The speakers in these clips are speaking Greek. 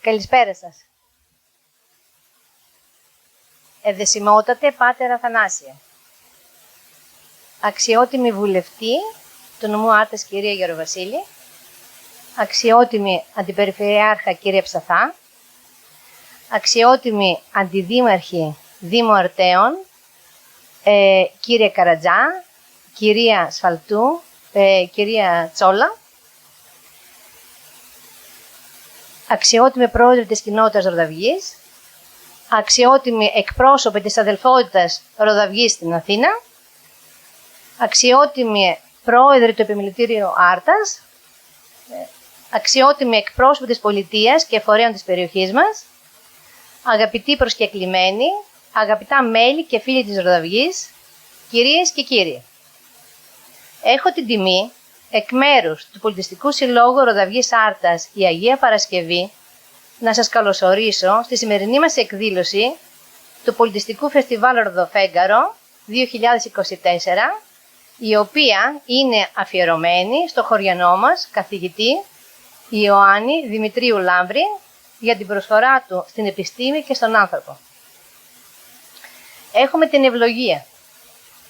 Καλησπέρα σας. Ευδεσιμότατε Πάτερ Αθανάσια. Αξιότιμη βουλευτή του νομού Άρτας κυρία Γεροβασίλη. Αξιότιμη αντιπεριφερειάρχα κύριε Ψαθά. Αξιότιμη αντιδήμαρχη Δήμου Αρτέων κύριε Καρατζά, κυρία Σφαλτού, κυρία Τσόλα. Αξιότιμη πρόεδρε της κοινότητας Ροδαυγής, αξιότιμη εκπρόσωπη της αδελφότητας Ροδαυγής στην Αθήνα, αξιότιμη πρόεδρε του Επιμελητήριου Άρτας, αξιότιμη εκπρόσωπη της πολιτείας και φορέων της περιοχής μας, αγαπητοί προσκεκλημένοι, αγαπητά μέλη και φίλοι της Ροδαυγής, κυρίες και κύριοι. Έχω την τιμή εκ μέρους του Πολιτιστικού Συλλόγου Ροδαυγής Άρτας η Αγία Παρασκευή να σας καλωσορίσω στη σημερινή μας εκδήλωση του Πολιτιστικού Φεστιβάλ Ροδοφέγγαρο 2024, η οποία είναι αφιερωμένη στο χωριανό μας καθηγητή Ιωάννη Δημητρίου Λάμπρη για την προσφορά του στην επιστήμη και στον άνθρωπο. Έχουμε την ευλογία,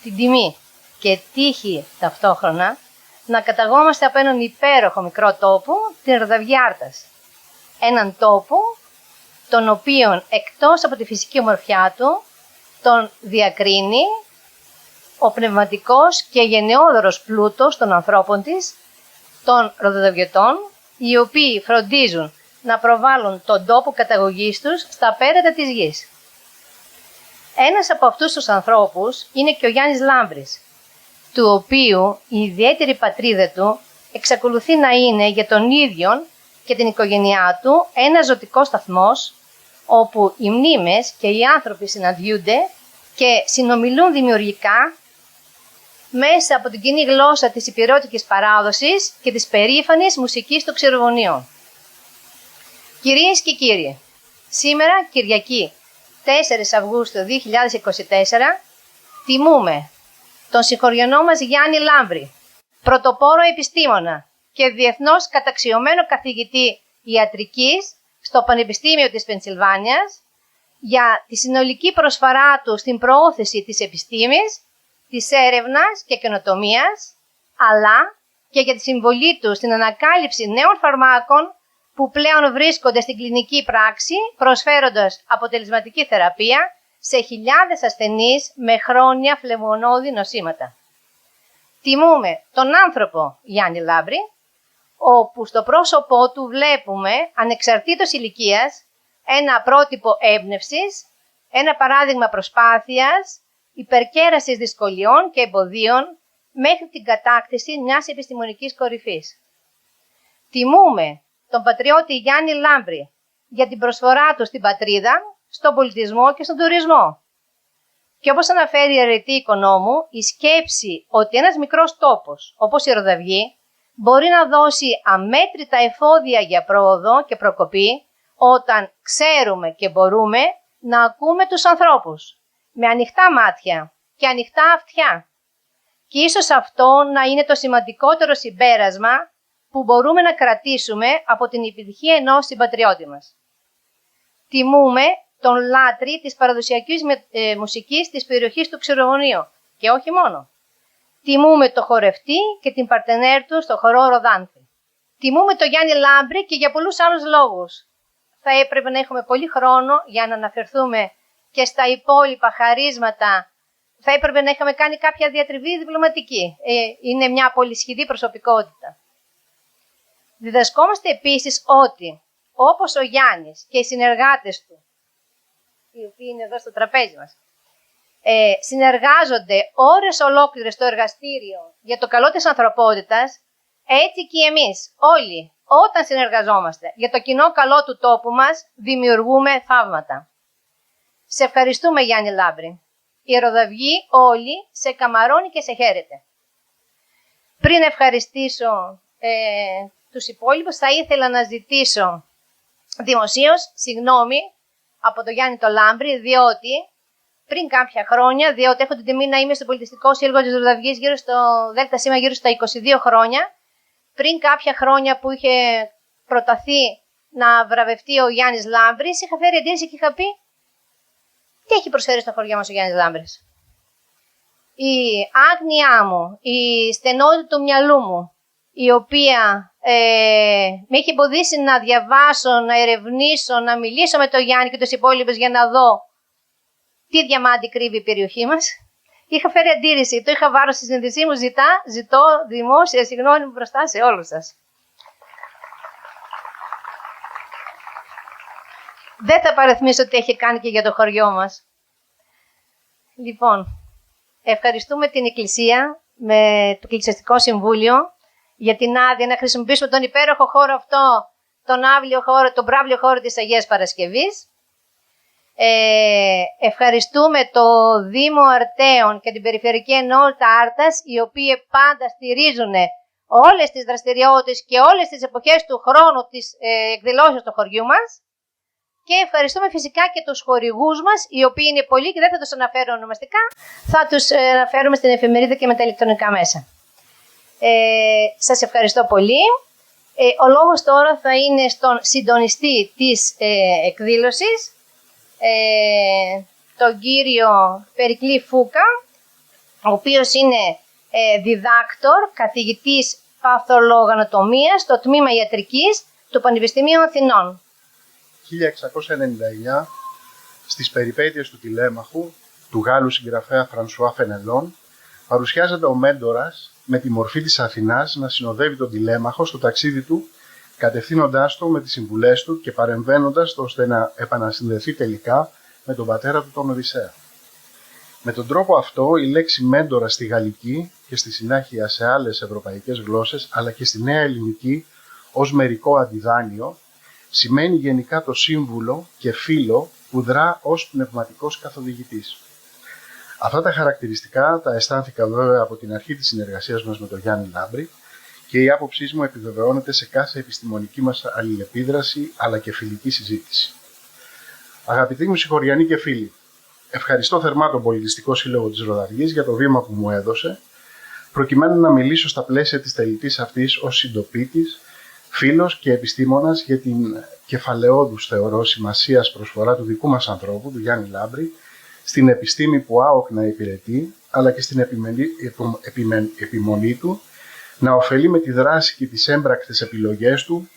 την τιμή και τύχη ταυτόχρονα να καταγόμαστε από έναν υπέροχο μικρό τόπο, την Ροδαυγή Άρτας. Έναν τόπο, τον οποίον εκτός από τη φυσική ομορφιά του, τον διακρίνει ο πνευματικός και γενναιόδωρος πλούτος των ανθρώπων της, των Ροδοδαβιωτών, οι οποίοι φροντίζουν να προβάλλουν τον τόπο καταγωγής τους στα πέρατα της γης. Ένας από αυτούς τους ανθρώπους είναι και ο Γιάννης Λάμπρης, του οποίου η ιδιαίτερη πατρίδα του εξακολουθεί να είναι για τον ίδιον και την οικογένειά του ένας ζωτικός σταθμός, όπου οι μνήμες και οι άνθρωποι συναντιούνται και συνομιλούν δημιουργικά μέσα από την κοινή γλώσσα της υπηρώτικης παράδοσης και της περήφανης μουσικής των ξηροβονίων. Κυρίες και κύριοι, σήμερα Κυριακή 4 Αυγούστου 2024 τιμούμε τον συγχωριανό μας Γιάννη Λάμπρη, πρωτοπόρο επιστήμονα και διεθνώς καταξιωμένο καθηγητή ιατρικής στο Πανεπιστήμιο της Πενσιλβάνιας, για τη συνολική προσφορά του στην προώθηση της επιστήμης, της έρευνας και καινοτομίας, αλλά και για τη συμβολή του στην ανακάλυψη νέων φαρμάκων που πλέον βρίσκονται στην κλινική πράξη, προσφέροντας αποτελεσματική θεραπεία σε χιλιάδες ασθενείς με χρόνια φλεγμονώδη νοσήματα. Τιμούμε τον άνθρωπο Γιάννη Λάμπρη, όπου στο πρόσωπό του βλέπουμε, ανεξαρτήτως ηλικίας, ένα πρότυπο έμπνευσης, ένα παράδειγμα προσπάθειας, υπερκέρασης δυσκολιών και εμποδίων μέχρι την κατάκτηση μιας επιστημονικής κορυφής. Τιμούμε τον πατριώτη Γιάννη Λάμπρη για την προσφορά του στην πατρίδα, στον πολιτισμό και στον τουρισμό. Και όπως αναφέρει η αιρετή οικονόμου, η σκέψη ότι ένας μικρός τόπος, όπως η Ροδαυγή, μπορεί να δώσει αμέτρητα εφόδια για πρόοδο και προκοπή, όταν ξέρουμε και μπορούμε να ακούμε τους ανθρώπους, με ανοιχτά μάτια και ανοιχτά αυτιά. Και ίσως αυτό να είναι το σημαντικότερο συμπέρασμα που μπορούμε να κρατήσουμε από την επιτυχία ενός συμπατριώτη μας. Τιμούμε τον λάτρη της παραδοσιακής μουσικής της περιοχής του Ξηροβονίου και όχι μόνο. Τιμούμε το χορευτή και την παρτενέρ του στο χορό Ροδάνθη. Τιμούμε τον Γιάννη Λάμπρη και για πολλούς άλλους λόγους. Θα έπρεπε να έχουμε πολύ χρόνο για να αναφερθούμε και στα υπόλοιπα χαρίσματα. Θα έπρεπε να είχαμε κάνει κάποια διατριβή διπλωματική. Είναι μια πολυσχηδή προσωπικότητα. Διδασκόμαστε επίσης ότι, όπως ο Γιάννης και οι συνεργάτες του, οι οποίοι είναι εδώ στο τραπέζι μας, συνεργάζονται ώρες ολόκληρες στο εργαστήριο για το καλό της ανθρωπότητας, έτσι και εμείς όλοι, όταν συνεργαζόμαστε για το κοινό καλό του τόπου μας, δημιουργούμε θαύματα. Σε ευχαριστούμε Γιάννη Λάμπρη. Η Ροδαυγή όλοι σε καμαρώνει και σε χαίρεται. Πριν ευχαριστήσω τους υπόλοιπους, θα ήθελα να ζητήσω δημοσίως συγγνώμη από τον Γιάννη το Λάμπρη, διότι πριν κάποια χρόνια, διότι έχω την τιμή να είμαι στο Πολιτιστικό Σύλλογο της Ροδαυγής γύρω στο ΔΣ γύρω στα 22 χρόνια, πριν κάποια χρόνια που είχε προταθεί να βραβευτεί ο Γιάννης Λάμπρης, είχα φέρει αντίρρηση και είχα πει τι έχει προσφέρει στο χωριό μας ο Γιάννης Λάμπρης. Η άγνοιά μου, η στενότητα του μυαλού μου, η οποία με είχε εμποδίσει να διαβάσω, να ερευνήσω, να μιλήσω με τον Γιάννη και τους υπόλοιπους για να δω τι διαμάντι κρύβει η περιοχή μας. Είχα φέρει αντίρρηση, το είχα βάρος στη συνείδησή μου, ζητώ δημόσια συγγνώμη μπροστά σε όλους σας. Δεν θα παραθμίσω τι έχει κάνει και για το χωριό μας. Λοιπόν, ευχαριστούμε την Εκκλησία με το Εκκλησιαστικό Συμβούλιο για την άδεια να χρησιμοποιήσουμε τον υπέροχο χώρο αυτό, τον πράβλιο χώρο της Αγίας Παρασκευής. Ευχαριστούμε το Δήμο Αρτέων και την Περιφερειακή Ενότητα Άρτας, οι οποίοι πάντα στηρίζουν όλες τις δραστηριότητες και όλες τις εποχές του χρόνου της εκδηλώσεως του χωριού μας. Και ευχαριστούμε φυσικά και τους χορηγούς μας, οι οποίοι είναι πολλοί και δεν θα τους αναφέρω ονομαστικά, θα τους αναφέρουμε στην εφημερίδα και με τα ηλεκτρονικά μέσα. Σας ευχαριστώ πολύ. Ο λόγος τώρα θα είναι στον συντονιστή της εκδήλωσης, τον κύριο Περικλή Φούκα, ο οποίος είναι διδάκτορ, καθηγητής παθολογανοτομίας στο τμήμα ιατρικής του Πανεπιστημίου Αθηνών. 1699, στις περιπέτειες του τηλέμαχου του Γάλλου συγγραφέα Φρανσουά Φενελόν, παρουσιάζεται ο Μέντορας με τη μορφή της Αθηνάς να συνοδεύει τον τηλέμαχο στο ταξίδι του, κατευθύνοντάς το με τις συμβουλές του και παρεμβαίνοντας το ώστε να επανασυνδεθεί τελικά με τον πατέρα του τον Οδυσσέα. Με τον τρόπο αυτό, η λέξη Μέντορα στη γαλλική και στη συνέχεια σε άλλες ευρωπαϊκές γλώσσες, αλλά και στη νέα ελληνική ως μερικό αντιδάνειο, σημαίνει γενικά το σύμβουλο και φίλο που δρά ως πνευματικός καθοδηγητής. Αυτά τα χαρακτηριστικά τα αισθάνθηκα βέβαια από την αρχή της συνεργασίας μας με τον Γιάννη Λάμπρη και η άποψή μου επιβεβαιώνεται σε κάθε επιστημονική μας αλληλεπίδραση αλλά και φιλική συζήτηση. Αγαπητοί μου συγχωριανοί και φίλοι, ευχαριστώ θερμά τον Πολιτιστικό Σύλλογο της Ροδαργής για το βήμα που μου έδωσε, προκειμένου να μιλήσω στα πλαίσια της τελετής αυτής ως συντοπίτης, φίλος και επιστήμονας για την κεφαλαιόδους θεωρώ σημασίας προσφορά του δικού μας ανθρώπου, του Γιάννη Λάμπρη, στην επιστήμη που άοκνα υπηρετεί, αλλά και στην επιμονή του να ωφελεί με τη δράση και τις έμπρακτες επιλογές του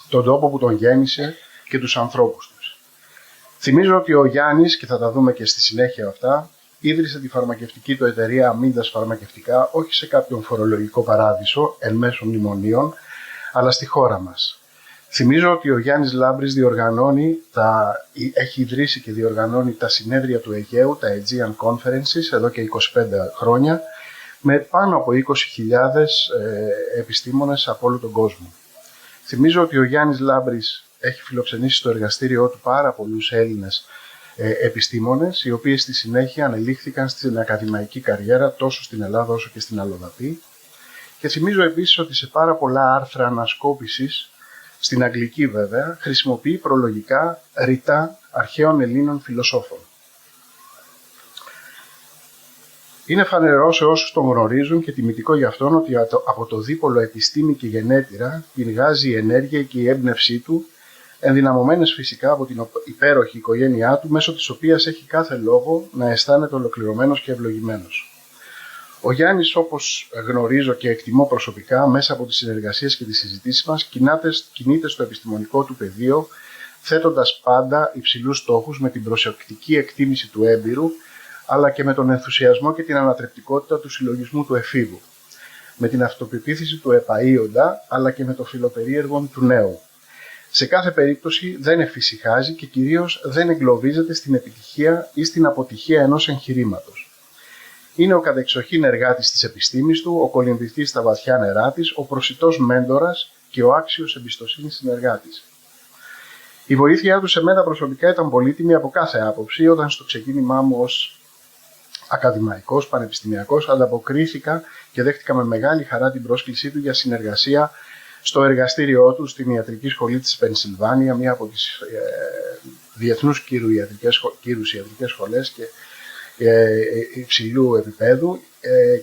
τον τόπο που τον γέννησε και τους ανθρώπους τους. Θυμίζω ότι ο Γιάννης, και θα τα δούμε και στη συνέχεια αυτά, ίδρυσε τη φαρμακευτική του εταιρεία Αμύντας Φαρμακευτικά όχι σε κάποιον φορολογικό παράδεισο εν μέσω μνημονίων, αλλά στη χώρα μας. Θυμίζω ότι ο Γιάννης Λάμπρης έχει ιδρύσει και διοργανώνει τα συνέδρια του Αιγαίου, τα Aegean Conferences, εδώ και 25 χρόνια, με πάνω από 20.000 επιστήμονες από όλο τον κόσμο. Θυμίζω ότι ο Γιάννης Λάμπρης έχει φιλοξενήσει στο εργαστήριό του πάρα πολλούς Έλληνες επιστήμονες, οι οποίοι στη συνέχεια ανελήχθηκαν στην ακαδημαϊκή καριέρα τόσο στην Ελλάδα όσο και στην Αλλοδαπή. Και θυμίζω επίσης ότι σε πάρα πολλά άρθρα ανασκόπησης, στην αγγλική βέβαια, χρησιμοποιεί προλογικά ρητά αρχαίων Ελλήνων φιλοσόφων. Είναι φανερό σε όσους τον γνωρίζουν και τιμητικό για αυτόν ότι από το δίπολο επιστήμη και γενέτειρα πηγάζει η ενέργεια και η έμπνευσή του, ενδυναμωμένες φυσικά από την υπέροχη οικογένειά του, μέσω της οποίας έχει κάθε λόγο να αισθάνεται ολοκληρωμένος και ευλογημένος. Ο Γιάννης, όπως γνωρίζω και εκτιμώ προσωπικά, μέσα από τις συνεργασίες και τις συζητήσεις μας, κινείται στο επιστημονικό του πεδίο, θέτοντας πάντα υψηλούς στόχους με την προσεκτική εκτίμηση του έμπειρου, αλλά και με τον ενθουσιασμό και την ανατρεπτικότητα του συλλογισμού του εφήβου, με την αυτοπεποίθηση του επαΐοντα, αλλά και με το φιλοπερίεργο του νέου. Σε κάθε περίπτωση δεν εφησυχάζει και κυρίως δεν εγκλωβίζεται στην επιτυχία ή στην αποτυχία ενός εγχειρήματος. Είναι ο κατεξοχήν εργάτης της επιστήμης του, ο κολυμβητής στα βαθιά νερά της, ο προσιτός μέντορας και ο άξιος εμπιστοσύνης συνεργάτης. Η βοήθειά του σε μένα προσωπικά ήταν πολύτιμη από κάθε άποψη, όταν στο ξεκίνημά μου ως ακαδημαϊκός, πανεπιστημιακός, ανταποκρίθηκα και δέχτηκα με μεγάλη χαρά την πρόσκλησή του για συνεργασία στο εργαστήριό του στην Ιατρική Σχολή της Πενσιλβάνια, μία από τις διεθνούς κύρους ιατρικές σχολές και υψηλού επίπεδου,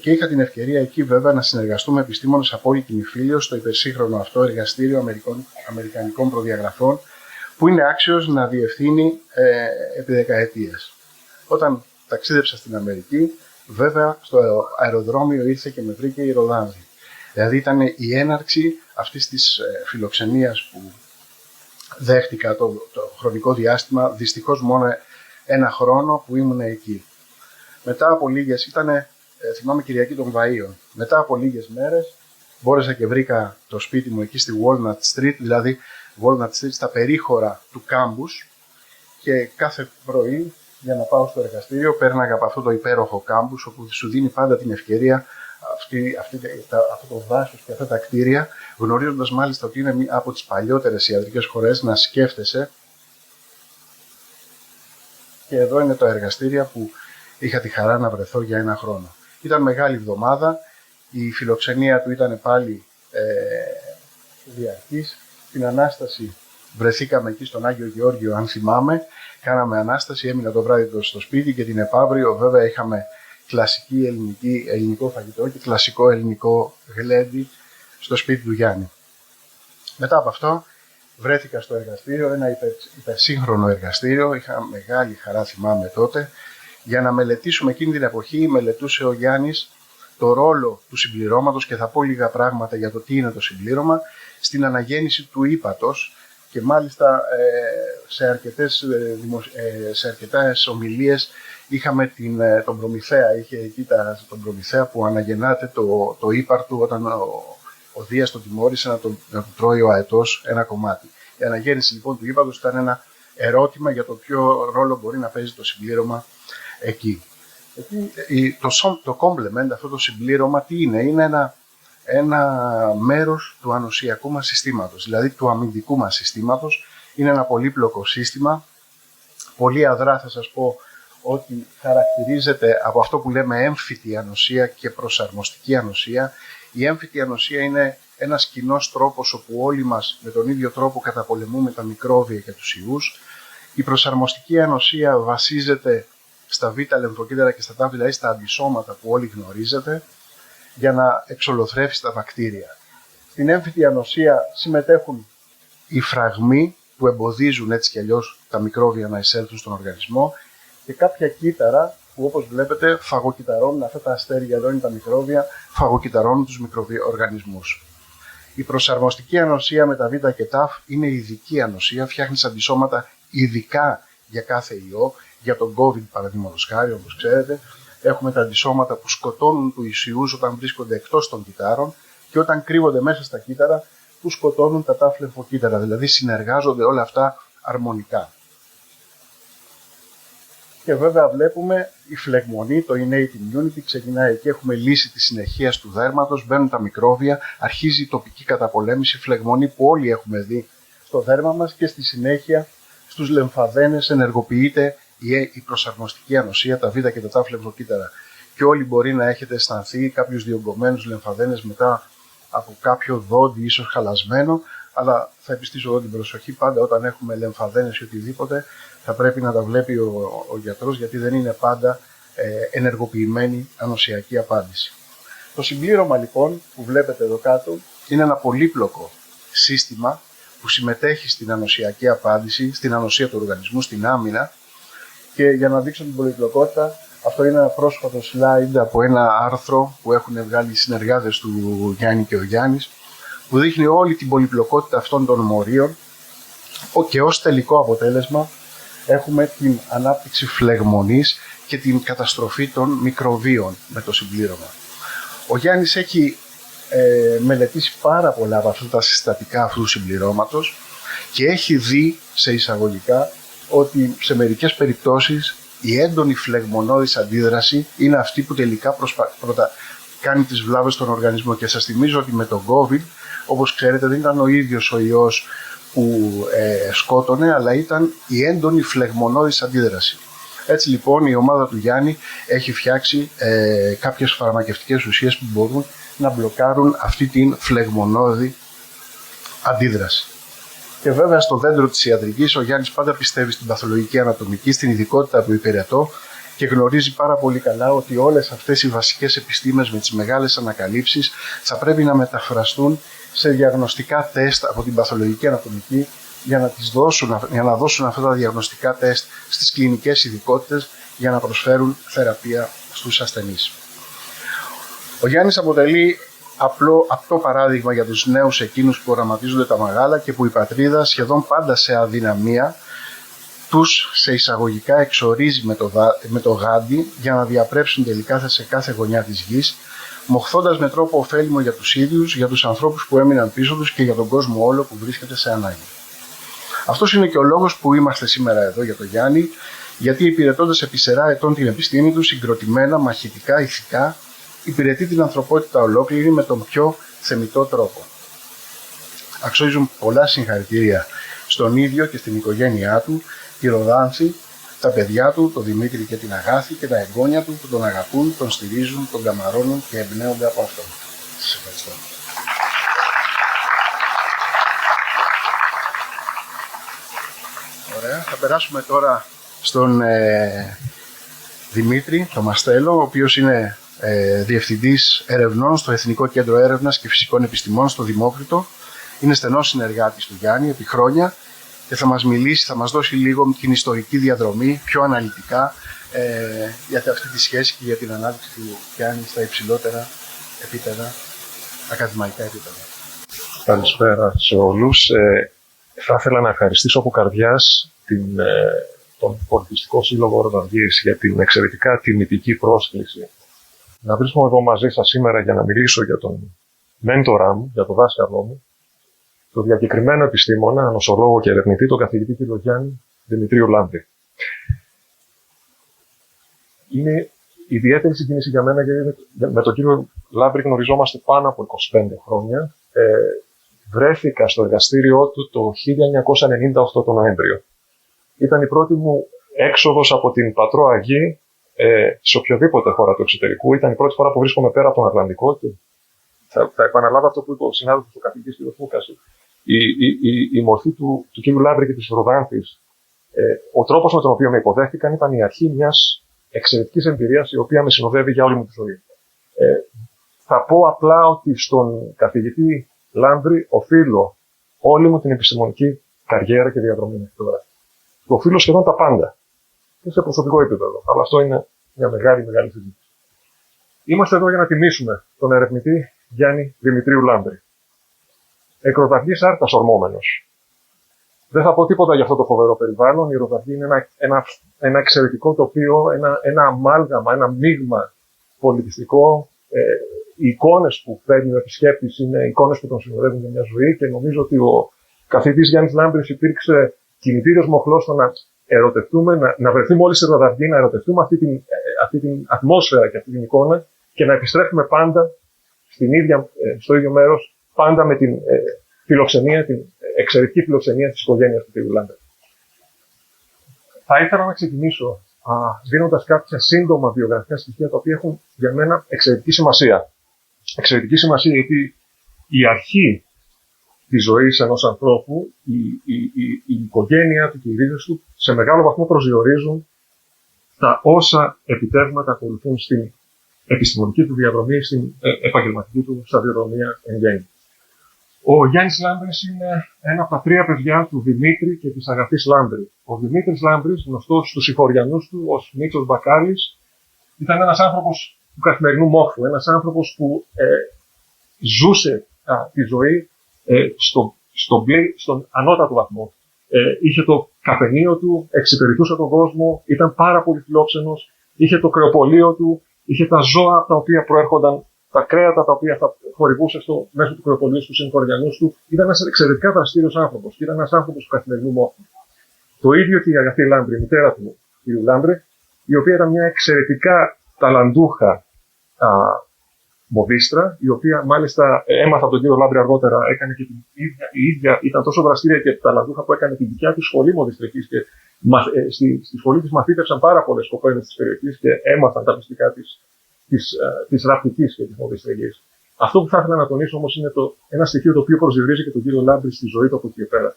και είχα την ευκαιρία εκεί βέβαια να συνεργαστούμε επιστήμονες από όλη την Ιφίλιο στο υπερσύγχρονο αυτό εργαστήριο αμερικανικών προδιαγραφών, που είναι άξιος να διευθύνει επί δεκαετίες. Όταν ταξίδεψα στην Αμερική, βέβαια στο αεροδρόμιο ήρθε και με βρήκε η Ροδάνδη. Δηλαδή ήταν η έναρξη αυτής της φιλοξενίας που δέχτηκα το χρονικό διάστημα, δυστυχώς μόνο ένα χρόνο που ήμουν εκεί. Μετά από λίγες, θυμάμαι Κυριακή των Βαΐων, μετά από λίγες μέρες μπόρεσα και βρήκα το σπίτι μου εκεί στη Walnut Street, δηλαδή Walnut Street στα περίχωρα του κάμπους, και κάθε πρωί για να πάω στο εργαστήριο πέρναγα από αυτό το υπέροχο κάμπους, όπου σου δίνει πάντα την ευκαιρία αυτό το δάσος και αυτά τα κτίρια, γνωρίζοντας μάλιστα ότι είναι μία από τις παλιότερες ιατρικές σχολές, να σκέφτεσαι. Και εδώ είναι τα εργαστήρια που είχα τη χαρά να βρεθώ για ένα χρόνο. Ήταν μεγάλη εβδομάδα, η φιλοξενία του ήταν πάλι διαρκής. Την Ανάσταση βρεθήκαμε εκεί στον Άγιο Γεώργιο, αν θυμάμαι. Κάναμε Ανάσταση, έμεινα το βράδυ στο σπίτι και την επαύριο βέβαια είχαμε κλασική ελληνικό φαγητό και κλασικό ελληνικό γλέντι στο σπίτι του Γιάννη. Μετά από αυτό βρέθηκα στο εργαστήριο, ένα υπερσύγχρονο εργαστήριο, είχα μεγάλη χαρά, θυμάμαι τότε, για να μελετήσουμε. Εκείνη την εποχή μελετούσε ο Γιάννης το ρόλο του συμπληρώματος, και θα πω λίγα πράγματα για το τι είναι το συμπλήρωμα, στην αναγέννηση του ύπατος, και μάλιστα σε αρκετές ομιλίες είχαμε τον Προμηθέα, είχε εκεί τον Προμηθέα που αναγεννάται το ύπαρ του όταν ο Δίας τον τιμώρησε να του τρώει ο αετός ένα κομμάτι. Η αναγέννηση λοιπόν του ύπατος ήταν ένα ερώτημα για το ποιο ρόλο μπορεί να παίζει το συμπλήρωμα εκεί. Το complement, αυτό το συμπλήρωμα, τι είναι? Είναι ένα μέρος του ανοσιακού μας συστήματος, δηλαδή του αμυντικού μας συστήματος. Είναι ένα πολύπλοκο σύστημα, πολύ αδρά θα σας πω ότι χαρακτηρίζεται από αυτό που λέμε έμφυτη ανοσία και προσαρμοστική ανοσία. Η έμφυτη ανοσία είναι ένας κοινός τρόπος όπου όλοι μας με τον ίδιο τρόπο καταπολεμούμε τα μικρόβια και τους ιούς. Η προσαρμοστική ανοσία βασίζεται στα β' λεμφοκύτταρα και στα τ', δηλαδή στα αντισώματα που όλοι γνωρίζετε, για να εξολοθρεύσει τα βακτήρια. Στην έμφυτη ανοσία συμμετέχουν οι φραγμοί που εμποδίζουν έτσι κι αλλιώς τα μικρόβια να εισέλθουν στον οργανισμό, και κάποια κύτταρα που, όπως βλέπετε, φαγοκυταρώνουν, αυτά τα αστέρια εδώ είναι τα μικρόβια, φαγοκυταρώνουν τους μικροβιοργανισμούς. Η προσαρμοστική ανοσία με τα β και τ είναι ειδική ανοσία, φτιάχνει αντισώματα ειδικά για κάθε ιό. Για τον COVID, παραδείγματος χάρη, όπως ξέρετε, έχουμε τα αντισώματα που σκοτώνουν τους ιούς όταν βρίσκονται εκτός των κυττάρων, και όταν κρύβονται μέσα στα κύτταρα που σκοτώνουν τα τ λεμφοκύτταρα. Δηλαδή συνεργάζονται όλα αυτά αρμονικά. Και βέβαια βλέπουμε η φλεγμονή, το innate immunity, ξεκινάει εκεί, έχουμε λύση της συνεχείας του δέρματος, μπαίνουν τα μικρόβια, αρχίζει η τοπική καταπολέμηση, φλεγμονή που όλοι έχουμε δει στο δέρμα μας, και στη συνέχεια στους λεμφαδένες ενεργοποιείται η προσαρμοστική ανοσία, τα β και τα τ λεμφοκύτταρα. Και όλοι μπορεί να έχετε αισθανθεί κάποιους διωγγωμένους λεμφαδένες μετά από κάποιο δόντι, ίσως χαλασμένο, αλλά θα επιστήσω εδώ την προσοχή πάντα όταν έχουμε λεμφαδένες ή οτιδήποτε, θα πρέπει να τα βλέπει ο γιατρός, γιατί δεν είναι πάντα ενεργοποιημένη ανοσιακή απάντηση. Το συμπλήρωμα λοιπόν που βλέπετε εδώ κάτω είναι ένα πολύπλοκο σύστημα που συμμετέχει στην ανοσιακή απάντηση, στην ανοσία του οργανισμού, στην άμυνα. Και για να δείξω την πολυπλοκότητα, αυτό είναι ένα πρόσφατο slide από ένα άρθρο που έχουν βγάλει οι συνεργάτες του Γιάννη και ο Γιάννης, που δείχνει όλη την πολυπλοκότητα αυτών των μορίων, και ως τελικό αποτέλεσμα έχουμε την ανάπτυξη φλεγμονής και την καταστροφή των μικροβίων με το συμπλήρωμα. Ο Γιάννης έχει μελετήσει πάρα πολλά από αυτά τα συστατικά αυτού του συμπληρώματος και έχει δει σε εισαγωγικά ότι σε μερικές περιπτώσεις η έντονη φλεγμονώδης αντίδραση είναι αυτή που τελικά κάνει τις βλάβες στον οργανισμό. Και σας θυμίζω ότι με τον COVID, όπως ξέρετε, δεν ήταν ο ίδιος ο ιός που σκότωνε, αλλά ήταν η έντονη φλεγμονώδης αντίδραση. Έτσι λοιπόν η ομάδα του Γιάννη έχει φτιάξει κάποιες φαρμακευτικές ουσίες που μπορούν να μπλοκάρουν αυτή την φλεγμονώδη αντίδραση. Και βέβαια στο δέντρο της ιατρικής ο Γιάννης πάντα πιστεύει στην παθολογική ανατομική, στην ειδικότητα που υπηρετώ, και γνωρίζει πάρα πολύ καλά ότι όλες αυτές οι βασικές επιστήμες με τις μεγάλες ανακαλύψεις θα πρέπει να μεταφραστούν σε διαγνωστικά τεστ από την παθολογική ανατομική για να δώσουν αυτά τα διαγνωστικά τεστ στις κλινικές ειδικότητες για να προσφέρουν θεραπεία στους ασθενείς. Ο Γιάννης αποτελεί απτό παράδειγμα για τους νέους εκείνους που οραματίζονται τα μεγάλα και που η πατρίδα σχεδόν πάντα σε αδυναμία τους σε εισαγωγικά εξορίζει με το γάντι για να διαπρέψουν τελικά σε κάθε γωνιά της γης, μοχθώντας με τρόπο ωφέλιμο για τους ίδιους, για τους ανθρώπους που έμειναν πίσω τους και για τον κόσμο όλο που βρίσκεται σε ανάγκη. Αυτός είναι και ο λόγος που είμαστε σήμερα εδώ για τον Γιάννη, γιατί υπηρετώντας επί σειρά ετών την επιστήμη του, συγκροτημένα, μαχητικά, ηθικά, υπηρετεί την ανθρωπότητα ολόκληρη με τον πιο θεμιτό τρόπο. Αξίζουν πολλά συγχαρητήρια στον ίδιο και στην οικογένειά του, τη Ροδάνθη, τα παιδιά του, τον Δημήτρη και την Αγάθη και τα εγγόνια του που τον αγαπούν, τον στηρίζουν, τον καμαρώνουν και εμπνέονται από αυτόν. Σας ευχαριστώ. Ωραία. Θα περάσουμε τώρα στον Δημήτρη, τον Μαστέλο, ο οποίος είναι Διευθυντής Ερευνών στο Εθνικό Κέντρο Έρευνας και Φυσικών Επιστημών στο Δημόκριτο. Είναι στενός συνεργάτης του Γιάννη επί χρόνια και θα μας μιλήσει, θα μας δώσει λίγο την ιστορική διαδρομή πιο αναλυτικά για αυτή τη σχέση και για την ανάπτυξη του Γιάννη στα υψηλότερα επίπεδα, ακαδημαϊκά επίπεδα. Καλησπέρα σε όλους. Θα ήθελα να ευχαριστήσω από καρδιάς τον Πολιτιστικό Σύλλογο Ροδανδίας για την εξαιρετικά τιμητική πρόσκληση να βρίσκομαι εδώ μαζί σας σήμερα για να μιλήσω για τον μέντορά μου, για τον δάσκαλό μου, τον διακεκριμένο επιστήμονα, νοσολόγο και ερευνητή, τον καθηγητή κ. Γιάννη Δημητρίου Λάμπρη. Είναι ιδιαίτερη συγκίνηση για μένα, γιατί με τον κύριο Λάμπρη γνωριζόμαστε πάνω από 25 χρόνια. Βρέθηκα στο εργαστήριό του το 1998 τον Νοέμβριο. Ήταν η πρώτη μου έξοδος από την Πατρόα Γη σε οποιοδήποτε χώρα του εξωτερικού. Ήταν η πρώτη φορά που βρίσκομαι πέρα από τον Ατλαντικό και θα επαναλάβω αυτό που είπε ο συνάδελφος του καθηγητή κ. Φούκαση. Η μορφή του κ. Λάμπρη και της Ροδάνθης, ο τρόπος με τον οποίο με υποδέχτηκαν ήταν η αρχή μιας εξαιρετικής εμπειρίας η οποία με συνοδεύει για όλη μου τη ζωή. Θα πω απλά ότι στον καθηγητή Λάμπρη οφείλω όλη μου την επιστημονική καριέρα και διαδρομή μέχρι τώρα. Του οφείλω σχεδόν τα πάντα. Και σε προσωπικό επίπεδο. Αλλά αυτό είναι μια μεγάλη συζήτηση. Είμαστε εδώ για να τιμήσουμε τον ερευνητή Γιάννη Δημητρίου Λάμπρη. Εκ Ροδανδής άρτας ορμόμενος. Δεν θα πω τίποτα για αυτό το φοβερό περιβάλλον. Η Ροδανδή είναι ένα εξαιρετικό τοπίο, ένα αμάλγαμα, ένα μείγμα πολιτιστικό. Οι εικόνες που φέρνει ο επισκέπτης είναι εικόνες που τον συνοδεύουν για μια ζωή και νομίζω ότι ο καθηγητής Γιάννης Λάμπρης υπήρξε κινητήριος μοχλός στο να ερωτευτούμε, να βρεθούμε όλοι στη Ροδανδή, να ερωτευτούμε αυτή την ατμόσφαιρα και αυτή την εικόνα και να επιστρέφουμε πάντα στο ίδιο μέρος, πάντα με την φιλοξενία, την εξαιρετική φιλοξενία της οικογένειας του κ. Λάμπρη. Θα ήθελα να ξεκινήσω δίνοντας κάποια σύντομα βιογραφικά στοιχεία τα οποία έχουν για μένα εξαιρετική σημασία. Εξαιρετική σημασία γιατί η αρχή της ζωής ενός ανθρώπου, η οικογένεια του και οι ρίζες του σε μεγάλο βαθμό προσδιορίζουν τα όσα επιτεύγματα ακολουθούν στην επιστημονική του διαδρομή, στην επαγγελματική του σταδιοδρομία εν γέννη. Ο Γιάννης Λάμπρης είναι ένα από τα τρία παιδιά του Δημήτρη και της Αγαθής Λάμπρη. Ο Δημήτρης Λάμπρης, γνωστός στους Συγχωριανούς του ως Μίτσος Μπακάλης, ήταν ένας άνθρωπος του καθημερινού μόχθου, ένας άνθρωπος που ζούσε τη ζωή στον ανώτατο βαθμό. Είχε το καφενείο του, εξυπηρετούσε τον κόσμο, ήταν πάρα πολύ φιλόξενος, είχε το κρεοπολείο του, είχε τα ζώα τα οποία προέρχονταν, τα κρέατα τα οποία θα χορηγούσε μέσω του κρεοπολίου στους συγχωριανούς του. Ήταν ένας εξαιρετικά δραστήριος άνθρωπος και ήταν ένας άνθρωπος του καθημερινού μόχθου. Το ίδιο και η Αγαθή Λάμπρη, η μητέρα του κ. Λάμπρη, η οποία ήταν μια εξαιρετικά ταλαντούχα μοδίστρα, η οποία μάλιστα έμαθα από τον κύριο Λάμπρη αργότερα, έκανε και η ίδια ήταν τόσο δραστήρια και ταλαντούχα που έκανε την δικιά της σχολή μοδιστρικής και στη σχολή της μαθήτευσαν πάρα πολλές κοπέλες της περιοχής και έμαθαν τα μυστικά της ραπτικής και της μοδιστρικής. Αυτό που θα ήθελα να τονίσω όμως είναι ένα στοιχείο το οποίο προσδιορίζει και τον κύριο Λάμπρη στη ζωή του από εκεί και πέρα.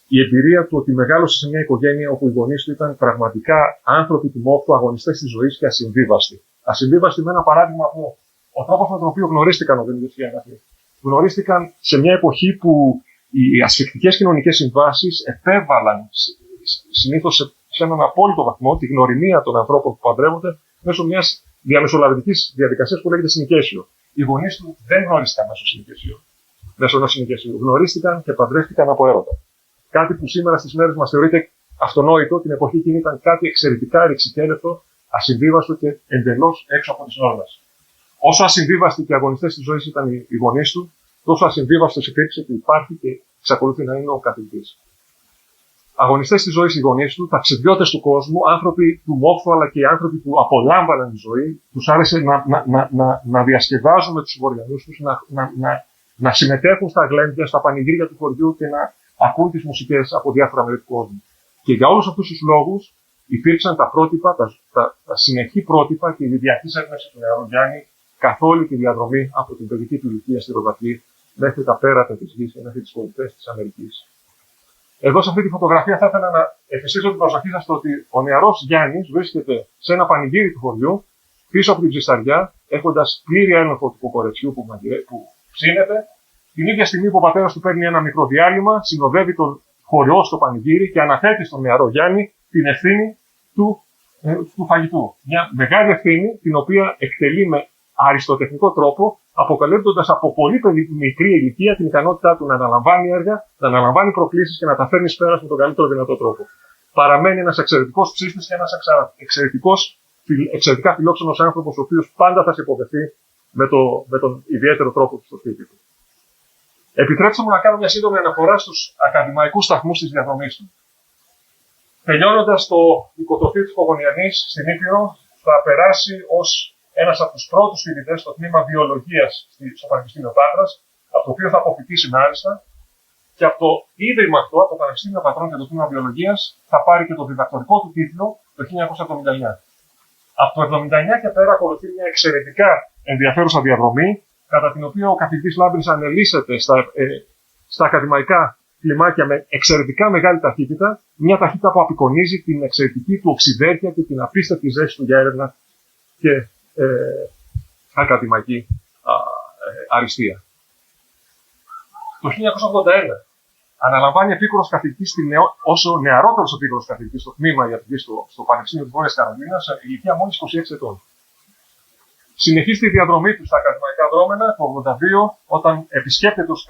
η εμπειρία του ότι μεγάλωσε σε μια οικογένεια όπου οι γονείς του ήταν πραγματικά άνθρωποι του μόχθου, αγωνιστές της ζωής και ασυμβίβαστοι. Ασυμβίβαστοι με ένα παράδειγμα που ο τρόπος με τον οποίο γνωρίστηκαν ο Δήμητρος και η Αγαθή. Γνωρίστηκαν σε μια εποχή που οι ασφικτικές κοινωνικές συμβάσεις επέβαλαν συνήθως σε έναν απόλυτο βαθμό τη γνωριμία των ανθρώπων που παντρεύονται μέσω μιας διαμεσολαβητικής διαδικασίας που λέγεται συνοικέσιο. Οι γονείς του δεν γνωρίστηκαν μέσω ενός συνοικέσιου. Γνωρίστηκαν και παντρεύτηκαν από έρωτα. Κάτι που σήμερα στις μέρες μας θεωρείται αυτονόητο, την εποχή εκείνη ήταν κάτι εξαιρετικά ρηξικέλευτο, ασυμβίβαστο και εντελώς έξω από τις νόρμες. Όσο ασυμβίβαστοι και αγωνιστές της ζωής ήταν οι γονείς του, τόσο ασυμβίβαστος υπήρξε και υπάρχει και εξακολουθεί να είναι ο καθηγητής. Αγωνιστές της ζωής οι γονείς του, ταξιδιώτες του κόσμου, άνθρωποι του μόχθου αλλά και οι άνθρωποι που απολάμβαναν τη ζωή, τους άρεσε να διασκεδάζουν με τους συμποριανούς τους, να συμμετέχουν στα γλέντια, στα πανηγύρια του χωριού και να ακούν τις μουσικές από διάφορα μέρη του κόσμου. Και για όλους αυτούς τους λόγους υπήρξαν τα πρότυπα, τα συνεχή πρότυπα και η διαρκής έμπνευση του νεαρού Γιάννη καθ' όλη τη διαδρομή από την παιδική του ηλικία στη Ροδαπή μέχρι τα πέρατα της γης και μέχρι τις κορυφές της Αμερικής. Εδώ σε αυτή τη φωτογραφία θα ήθελα να επιστήσω την προσοχή σας στο ότι ο νεαρός Γιάννης βρίσκεται σε ένα πανηγύρι του χωριού, πίσω από την ψισταριά, έχοντας πλήρη έλεγχο του κοκορετσιού που ψήνεται. Την ίδια στιγμή που ο πατέρας του παίρνει ένα μικρό διάλειμμα, συνοδεύει τον χωριό στο πανηγύρι και αναθέτει στον νεαρό Γιάννη την ευθύνη του φαγητού. Μια μεγάλη ευθύνη, την οποία εκτελεί με αριστοτεχνικό τρόπο, αποκαλύπτοντας από πολύ μικρή ηλικία την ικανότητά του να αναλαμβάνει έργα, να αναλαμβάνει προκλήσεις και να τα φέρνει πέρα με τον καλύτερο δυνατό τρόπο. Παραμένει ένας εξαιρετικός ψήφτης και ένας εξαιρετικά φιλόξενος άνθρωπος, ο οποίος πάντα θα σε υποδεχθεί με τον ιδιαίτερο τρόπο του στο σπίτι του. Επιτρέψτε μου να κάνω μια σύντομη αναφορά στους ακαδημαϊκούς σταθμούς της διαδρομής του. Τελειώνοντας το οικοτροφείο της Κογονιανής στην Ήπειρο, θα περάσει ως ένας από τους πρώτους φοιτητές στο τμήμα βιολογίας στο Πανεπιστήμιο Πάτρας, από το οποίο θα αποφοιτήσει άριστα, και από το ίδρυμα αυτό, από το Πανεπιστήμιο Πατρών και το τμήμα βιολογίας, θα πάρει και το διδακτορικό του τίτλο το 1979. Από το 1979 και πέρα ακολουθεί μια εξαιρετικά ενδιαφέρουσα διαδρομή, κατά την οποία ο καθηγητής Λάμπρης ανελίσσεται στα ακαδημαϊκά κλιμάκια με εξαιρετικά μεγάλη ταχύτητα, μια ταχύτητα που απεικονίζει την εξαιρετική του οξυδέρκεια και την απίστευτη ζέση του για έρευνα και ακαδημαϊκή αριστεία. Το 1981 αναλαμβάνει επίκουρος καθηγητής ως ο νεαρότερος επίκουρος καθηγητής στο τμήμα ιατρικής στο Πανεπιστήμιο της Βόρειας Καρολίνας, σε ηλικία μόλις 26 ετών. Συνεχίζει τη διαδρομή του στα ακαδημαϊκά δρόμενα το 1982, όταν επισκέπτεται ως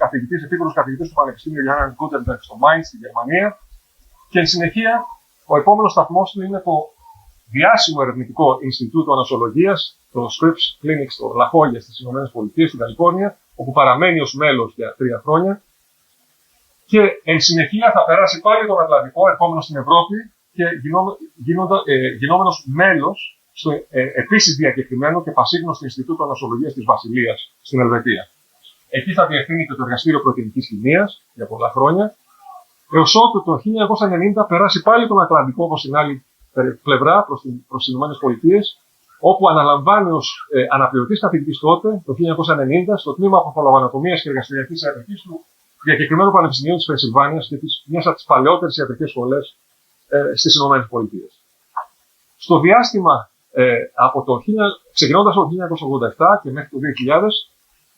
επίκουρος καθηγητής του Πανεπιστήμιου Johann Gutenberg στο Mainz, στη Γερμανία, και εν συνεχεία ο επόμενος σταθμός του είναι το διάσημο ερευνητικό Ινστιτούτο Ανοσολογίας, το Scripps Clinic στο La Jolla στις ΗΠΑ, στην Καλιφόρνια, όπου παραμένει ως μέλος για 3 χρόνια. Και εν συνεχεία θα περάσει πάλι τον Ατλαντικό, ερχόμενος στην Ευρώπη και γινόμενος μέλος στο επίσης διακεκριμένο και πασίγνωστο Ινστιτούτο Ανοσολογίας της Βασιλείας στην Ελβετία. Εκεί θα διευθύνει και το εργαστήριο πρωτεϊνικής χημείας για πολλά χρόνια, έως ότου το 1990 περάσει πάλι τον Ατλαντικό προς την άλλη πλευρά, προς τις ΗΠΑ, όπου αναλαμβάνει ως αναπληρωτής καθηγητής τότε, το 1990, στο τμήμα Παθολογοανατομίας και Εργαστηριακής Ιατρικής του διακεκριμένου Πανεπιστημίου της Πενσιλβάνιας και μιας από τις παλαιότερες ιατρικές σχολές στις ΗΠΑ. Στο διάστημα ξεκινώντας το 1987 και μέχρι το 2000,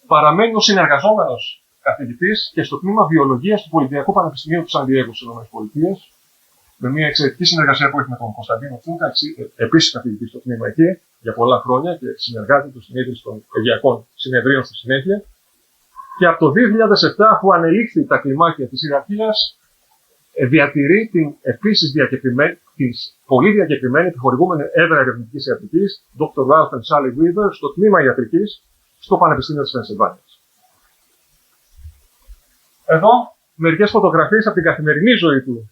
παραμένει ως συνεργαζόμενος καθηγητής και στο τμήμα Βιολογίας του Πολιτιακού Πανεπιστημίου του Σαν Διέγκο στις ΗΠΑ, με μια εξαιρετική συνεργασία που έχει με τον Κωνσταντίνο Τσούκα, επίσης καθηγητής στο τμήμα εκεί για πολλά χρόνια και συνεργάτη του στην ίδρυση των Αιγιακών Συνεδρίων στη συνέχεια. Και από το 2007, αφού ανελήφθη τα κλιμάκια της ιεραρχίας, διατηρεί την επίσης πολύ διακεκριμένη επιχορηγούμενη έδρα ερευνητικής ιατρικής, Dr. Ralph and Sally Weaver, στο τμήμα ιατρικής στο Πανεπιστήμιο της Πενσιλβάνιας. Εδώ μερικές φωτογραφίες από την καθημερινή ζωή του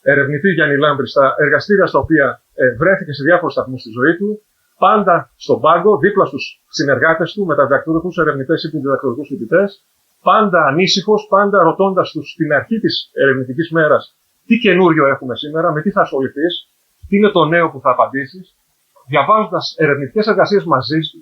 ερευνητή Γιάννη Λάμπρη στα εργαστήρια στα οποία βρέθηκε σε διάφορους σταθμούς στη ζωή του, πάντα στον πάγκο, δίπλα στους συνεργάτες του, μεταδιδακτορικούς ερευνητές ή διδακτορικούς φοιτητές, πάντα ανήσυχος, πάντα ρωτώντας τους στην αρχή της ερευνητικής μέρας τι καινούριο έχουμε σήμερα, με τι θα ασχοληθείς, τι είναι το νέο που θα απαντήσεις, διαβάζοντας ερευνητικές εργασίες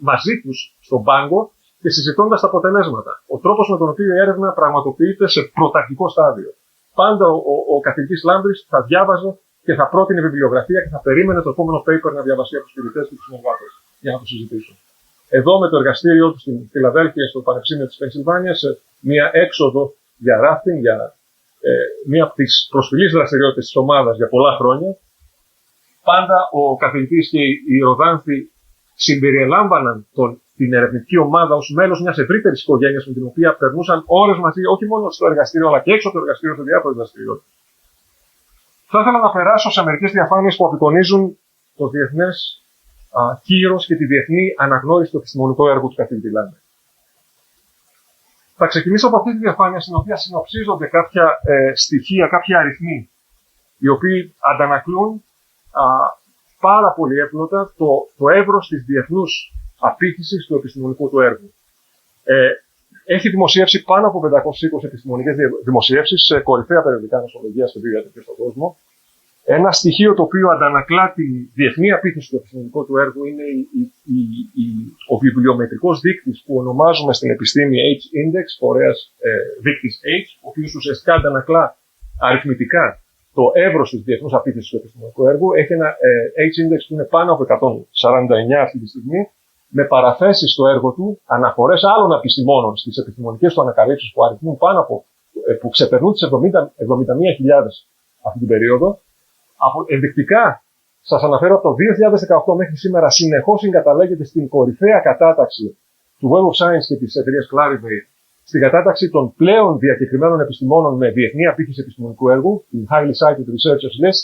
μαζί τους στον πάγκο και συζητώντας τα αποτελέσματα. Ο τρόπος με τον οποίο η έρευνα πραγματοποιείται σε πρωταρχικό στάδιο. πάντα ο καθηγητής Λάμπρης θα διάβαζε και θα πρότεινε βιβλιογραφία και θα περίμενε το επόμενο paper να διαβαστεί από τους φοιτητές και τους συνεργάτες για να το συζητήσουν. Εδώ με το εργαστήριό του στην Φιλαδέλφια, στο Πανεπιστήμιο της Πενσιλβάνιας, σε μια έξοδο για ράφτινγκ, για μία από τις προσφυλείς δραστηριότητες της ομάδας για πολλά χρόνια, πάντα ο καθηγητής και οι Ροδάνθοι συμπεριελάμβαναν την ερευνητική ομάδα ως μέλος μιας ευρύτερης οικογένειας με την οποία περνούσαν ώρες μαζί, όχι μόνο στο εργαστήριο, αλλά και έξω από το εργαστήριο σε διάφορες δραστηριότητες. Θα ήθελα να περάσω σε μερικές διαφάνειες που απεικονίζουν το διεθνές κύρος και τη διεθνή αναγνώριση του επιστημονικού έργου του καθηγητή Λάμπρη. Θα ξεκινήσω από αυτή τη διαφάνεια, στην οποία συνοψίζονται κάποια στοιχεία, κάποια αριθμοί, οι οποίοι αντανακλούν πάρα πολύ εύκολα το εύρος της διεθνούς απήχησης του επιστημονικού του έργου. Έχει δημοσιεύσει πάνω από 520 επιστημονικές δημοσιεύσεις σε κορυφαία περιοδικά νοσολογίας και βιοιατρική στον κόσμο. Ένα στοιχείο το οποίο αντανακλά τη διεθνή απήχηση του επιστημονικού του έργου είναι ο βιβλιομετρικός δείκτης που ονομάζουμε στην επιστήμη H-index, φορέας δείκτης H, ο οποίος ουσιαστικά αντανακλά αριθμητικά το εύρος της διεθνούς απήχησης του επιστημονικού έργου. Έχει ένα H-index που είναι πάνω από 149 αυτή τη στιγμή, με παραθέσεις στο έργο του, αναφορές άλλων επιστημόνων στις επιστημονικές του ανακαλύψεις που αριθμούν που ξεπερνούν τις 71.000 αυτή την περίοδο. Ενδεικτικά, σας αναφέρω από το 2018 μέχρι σήμερα, συνεχώς συγκαταλέγεται στην κορυφαία κατάταξη του Web of Science και της εταιρείας Clarivate, στην κατάταξη των πλέον διακεκριμένων επιστημόνων με διεθνή απήχηση επιστημονικού έργου, την Highly Cited Researchers List.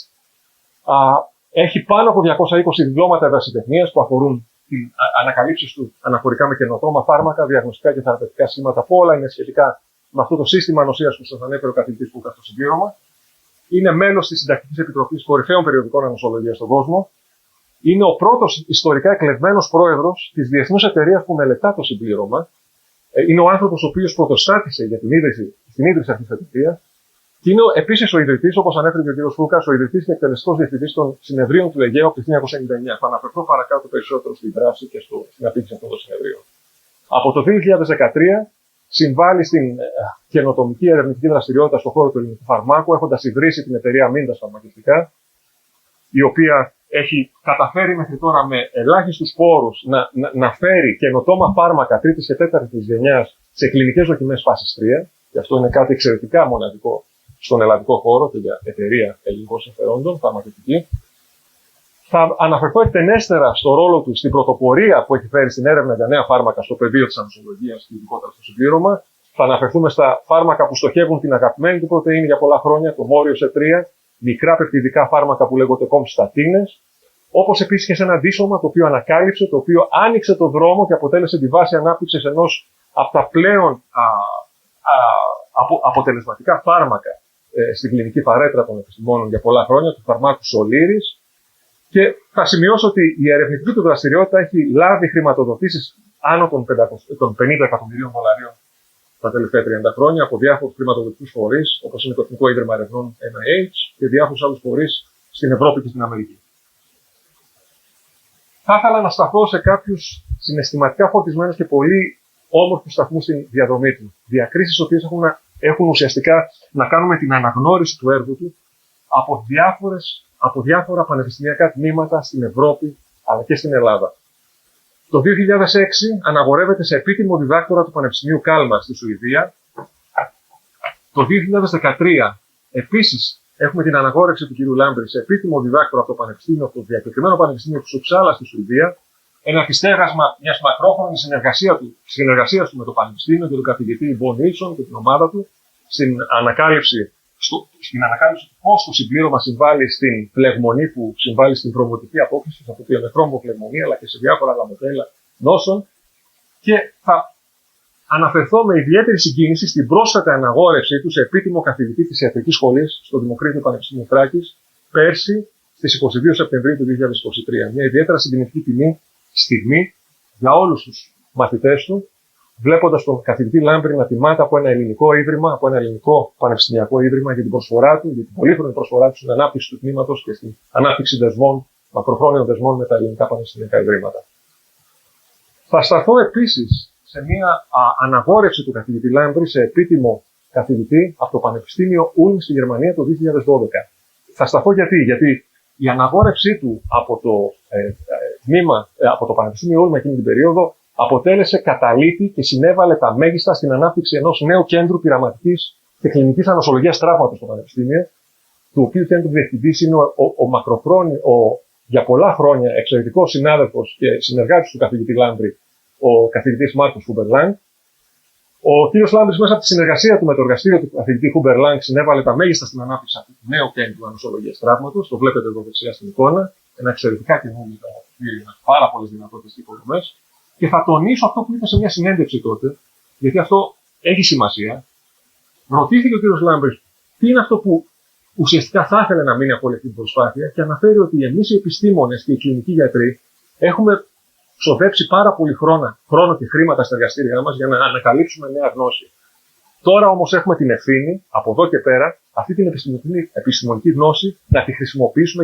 Έχει πάνω από 220 διπλώματα ευρεσιτεχνίας που αφορούν τις ανακαλύψεις του αναφορικά με καινοτόμα φάρμακα, διαγνωστικά και θεραπευτικά σχήματα, που όλα είναι σχετικά με αυτό το σύστημα νοσίας που σας ανέφερε ο καθηγητής που έκανε το συμπλήρωμα. Είναι μέλος της Συντακτικής Επιτροπής κορυφαίων περιοδικών ανοσολογίας στον κόσμο. Είναι ο πρώτος ιστορικά εκλεγμένος πρόεδρος της διεθνούς εταιρείας που μελετά το συμπλήρωμα. Είναι ο άνθρωπος ο οποίος πρωτοστάτησε για στην ίδρυση αυτής της εταιρείας. Και είναι επίσης ο ιδρυτής, όπως ανέφερε και ο κ. Φούκας, ο ιδρυτής και εκτελεστικός διευθυντής των συνεδρίων του ΕΓΕΟ από το 1999. Θα αναφερθώ παρακάτω περισσότερο στη δράση και στην απήχηση αυτών των συνεδρίων. Από το 2013 συμβάλλει στην καινοτομική ερευνητική δραστηριότητα στον χώρο του ελληνικού φαρμάκου, έχοντας ιδρύσει την εταιρεία Μίντας Φαρμακευτικά, η οποία έχει καταφέρει μέχρι τώρα με ελάχιστους πόρους να φέρει καινοτόμα φάρμακα τρίτης και τέταρτης γενιάς σε κλινικές δοκιμές φάσης 3. Και αυτό είναι κάτι εξαιρετικά μοναδικό στον ελλαδικό χώρο και για εταιρεία ελληνικών συμφερόντων, φαρμακευτική. Θα αναφερθώ εκτενέστερα στο ρόλο του στην πρωτοπορία που έχει φέρει στην έρευνα για νέα φάρμακα στο πεδίο της ανοσολογίας και ειδικότερα στο συμπλήρωμα. Θα αναφερθούμε στα φάρμακα που στοχεύουν την αγαπημένη του πρωτεΐνη για πολλά χρόνια, το Μόριο C3, μικρά πεπτιδικά φάρμακα που λέγονται κομστατίνες, όπως επίσης και σε ένα αντίσωμα το οποίο ανακάλυψε, το οποίο άνοιξε το δρόμο και αποτέλεσε τη βάση ανάπτυξης ενός από τα πλέον αποτελεσματικά φάρμακα στην κλινική παρέτρα των επιστημόνων για πολλά χρόνια, του φαρμάκου Σολύρης. Και θα σημειώσω ότι η ερευνητική του δραστηριότητα έχει λάβει χρηματοδοτήσεις άνω των 50 εκατομμυρίων δολαρίων τα τελευταία 30 χρόνια από διάφορους χρηματοδοτικούς φορείς, όπως είναι το Εθνικό Ίδρυμα Ερευνών NIH και διάφορους άλλους φορείς στην Ευρώπη και στην Αμερική. Θα ήθελα να σταθώ σε κάποιους συναισθηματικά φορτισμένους και πολύ όμορφους σταθμούς στην διαδρομή του. Διακρίσεις οι οποίες έχουν ουσιαστικά να κάνουν με την αναγνώριση του έργου του από διάφορα πανεπιστημιακά τμήματα στην Ευρώπη αλλά και στην Ελλάδα. Το 2006 αναγορεύεται σε επίτιμο διδάκτορα του Πανεπιστημίου Κάλμαρ στη Σουηδία. Το 2013 επίσης έχουμε την αναγόρευση του κ. Λάμπρη σε επίτιμο διδάκτορα από το Πανεπιστήμιο, το διακεκριμένο Πανεπιστήμιο του Ουψάλα στη Σουηδία. Ένα επιστέγασμα μιας μακρόχρονης συνεργασίας του με το Πανεπιστήμιο και τον καθηγητή Μπον Νίλσον και την ομάδα του στην ανακάλυψη του πώς το συμπλήρωμα συμβάλλει στην φλεγμονή, που συμβάλλει στην προμοτική απόκριση, από το θρομβοφλεγμονή, αλλά και σε διάφορα άλλα μοντέλα νόσων. Και θα αναφερθώ με ιδιαίτερη συγκίνηση στην πρόσφατη αναγόρευσή του σε επίτιμο καθηγητή της Ιατρικής Σχολής στο Δημοκρίτιο Πανεπιστήμιο Θράκης πέρσι στις 22 Σεπτεμβρίου του 2023. Μια ιδιαίτερα συγκινητική στιγμή για όλους τους μαθητές του, βλέποντας τον καθηγητή Λάμπρη να τιμάται από ένα ελληνικό ίδρυμα, από ένα ελληνικό πανεπιστημιακό ίδρυμα για την προσφορά του, για την πολύχρονη προσφορά του στην ανάπτυξη του τμήματος και στην ανάπτυξη δεσμών, μακροχρόνιων δεσμών με τα ελληνικά πανεπιστημιακά ιδρύματα. Θα σταθώ επίσης σε μια αναγόρευση του καθηγητή Λάμπρη σε επίτιμο καθηγητή από το Πανεπιστήμιο Ulm στη Γερμανία το 2012. Θα σταθώ γιατί η αναγόρευσή του από το από το Πανεπιστήμιο Ulm εκείνη την περίοδο αποτέλεσε καταλήτη και συνέβαλε τα μέγιστα στην ανάπτυξη ενός νέου κέντρου πειραματικής και κλινικής ανοσολογίας τραύματος στο Πανεπιστήμιο, του οποίου κέντρου διευθυντής είναι για πολλά χρόνια εξαιρετικός συνάδελφος και συνεργάτης του καθηγητή Λάμπρη, ο καθηγητής Μάρκος Χούμπερ-Λάγκ. Ο κ. Λάμπρης, μέσα από τη συνεργασία του με το εργαστήριο του καθηγητή Χούμπερ-Λάγκ, συνέβαλε τα μέγιστα στην ανάπτυξη αυτού του νέου κέντρου ανοσολογίας τραύματος. Το βλέπετε εδώ δεξιά στην εικόνα. Ένα εξαιρετικά καινούργιο κτίριο με πάρα πολλές δυνατότητες και υποδομές. Και θα τονίσω αυτό που είπε σε μια συνέντευξη τότε, γιατί αυτό έχει σημασία. Ρωτήθηκε ο κ. Λάμπρης τι είναι αυτό που ουσιαστικά θα ήθελε να μείνει από όλη αυτή την προσπάθεια και αναφέρει ότι εμείς οι επιστήμονες και οι κλινικοί γιατροί έχουμε ξοδέψει πάρα πολύ χρόνο και χρήματα στα εργαστήριά μας για να ανακαλύψουμε νέα γνώση. Τώρα όμως έχουμε την ευθύνη, από εδώ και πέρα, αυτή την επιστημονική γνώση να τη χρησιμοποιήσουμε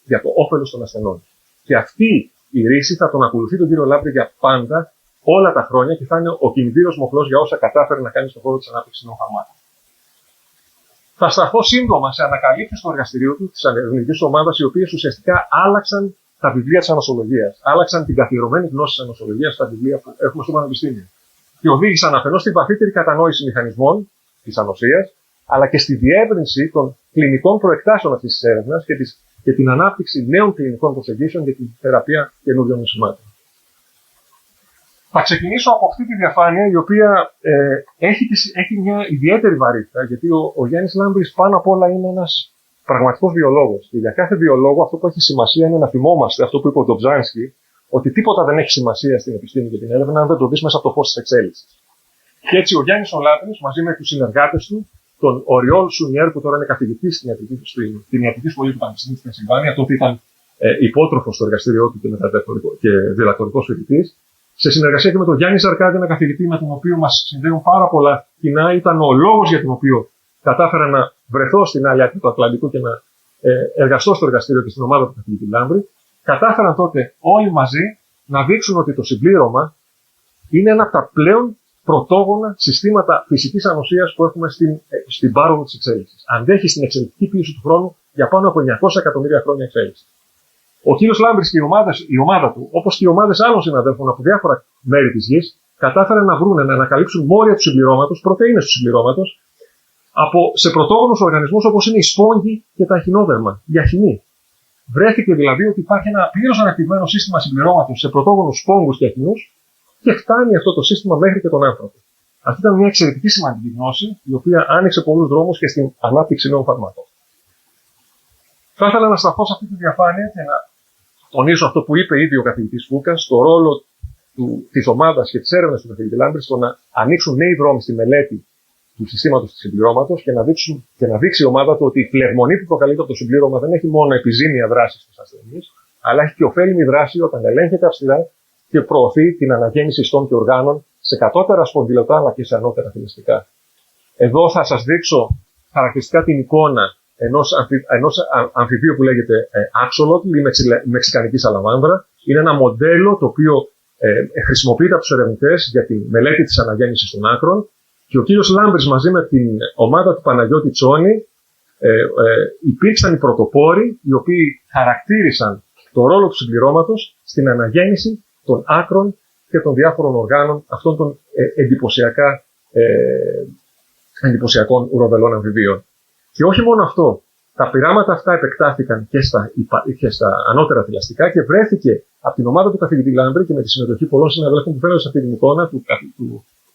για το όφελος των ασθενών. Και αυτή η ρίση θα τον ακολουθεί τον κύριο Λάμπρη για πάντα, όλα τα χρόνια και θα είναι ο κινητήριος μοχλός για όσα κατάφερε να κάνει στον χώρο της ανάπτυξης νέων φαρμάκων. Θα σταθώ σύντομα σε ανακαλύψεις στο εργαστηρίο του, της ερευνητικής ομάδας, οι οποίες ουσιαστικά άλλαξαν τα βιβλία της ανοσολογίας. Άλλαξαν την καθιερωμένη γνώση της ανοσολογίας στα βιβλία που έχουμε στο Πανεπιστήμιο. Και οδήγησαν αφενός στην βαθύτερη κατανόηση μηχανισμών της ανοσίας, αλλά και στη διεύρυνση των κλινικών προεκτάσεων αυτής της έρευνας και την ανάπτυξη νέων κλινικών προσεγγίσεων για τη θεραπεία καινούριων νοσημάτων. Θα ξεκινήσω από αυτή τη διαφάνεια, η οποία έχει μια ιδιαίτερη βαρύτητα, γιατί ο Γιάννης Λάμπρης πάνω απ' όλα είναι ένας πραγματικός βιολόγος. Και για κάθε βιολόγο αυτό που έχει σημασία είναι να θυμόμαστε αυτό που είπε ο Ντομπζάνσκι, ότι τίποτα δεν έχει σημασία στην επιστήμη και την έρευνα αν δεν το δεις μέσα από το φως της εξέλιξης. Και έτσι ο Γιάννης Λάμπρης, μαζί με τους συνεργάτες του, τον Οριόλ Σουνιέρ, που τώρα είναι καθηγητής στην ιατρική σχολή του Πανεπιστημίου της Πενσιλβάνια, τότε ήταν υπότροφος στο εργαστήριό του και διδακτορικός φοιτητής, σε συνεργασία και με τον Γιάννη Ζαρκάδη, ένα καθηγητή με τον οποίο μας συνδέουν πάρα πολλά κοινά, ήταν ο λόγος για τον οποίο κατάφερα να βρεθώ στην άλλη άκρη του Ατλαντικού και να εργαστώ στο εργαστήριο και στην ομάδα του καθηγητή Λάμπρη. Κατάφεραν τότε όλοι μαζί να δείξουν ότι το συμπλήρωμα είναι ένα από τα πλέον πρωτόγωνα συστήματα φυσικής ανοσίας που έχουμε στην πάροδο της εξέλιξης. Αντέχει στην εξελικτική πίεση του χρόνου για πάνω από 900 εκατομμύρια χρόνια εξέλιξη. Ο κύριος Λάμπρης και η ομάδα του, όπως και οι ομάδες άλλων συναδέλφων από διάφορα μέρη της γης, κατάφεραν να ανακαλύψουν μόρια του συμπληρώματος, πρωτεΐνες του συμπληρώματος, σε πρωτόγονους οργανισμούς όπως είναι η σπόγγη και τα αχινόδερμα, η αχινή. Βρέθηκε δηλαδή ότι υπάρχει ένα πλήρως αναπτυγμένο σύστημα συμπληρώματος σε πρωτόγονους σπόγγους και αχινούς και φτάνει αυτό το σύστημα μέχρι και τον άνθρωπο. Αυτή ήταν μια εξαιρετική σημαντική γνώση, η οποία άνοιξε πολλούς δρόμους και στην ανάπτυξη νέων φαρμάκων. Θα ήθελα να σταθώ σε αυτή τη διαφάνεια και να τονίσω αυτό που είπε ήδη ο καθηγητής Φούκας, το ρόλο της ομάδας και της έρευνας του καθηγητή Λάμπρη στο να ανοίξουν νέοι δρόμοι στη μελέτη του συστήματος του συμπληρώματος και να δείξει η ομάδα του ότι η φλεγμονή που προκαλείται από το συμπλήρωμα δεν έχει μόνο επιζήμια δράση στους ασθενείς, αλλά έχει και ωφέλιμη δράση όταν ελέγχεται αυστηρά και προωθεί την αναγέννηση ιστών και οργάνων σε κατώτερα σπονδυλωτά αλλά και σε ανώτερα θηλαστικά. Εδώ θα σας δείξω χαρακτηριστικά την εικόνα ενός αμφιβείου που λέγεται Axolotl ή μεξικανική σαλαμάνδρα. Είναι ένα μοντέλο το οποίο χρησιμοποιείται από τους ερευνητές για τη μελέτη της αναγέννησης των άκρων. Και ο κύριος Λάμπρης μαζί με την ομάδα του Παναγιώτη Τσόνη υπήρξαν οι πρωτοπόροι οι οποίοι χαρακτήρισαν το ρόλο του συμπληρώματος στην αναγέννηση των άκρων και των διάφορων οργάνων αυτών των εντυπωσιακών ουροβελών αμφιβείων. Και όχι μόνο αυτό, τα πειράματα αυτά επεκτάθηκαν και στα ανώτερα θηλαστικά και βρέθηκε από την ομάδα του καθηγητή Λάμπρη και με τη συμμετοχή πολλών συναδέλφων που φαίνονται σε αυτή την εικόνα του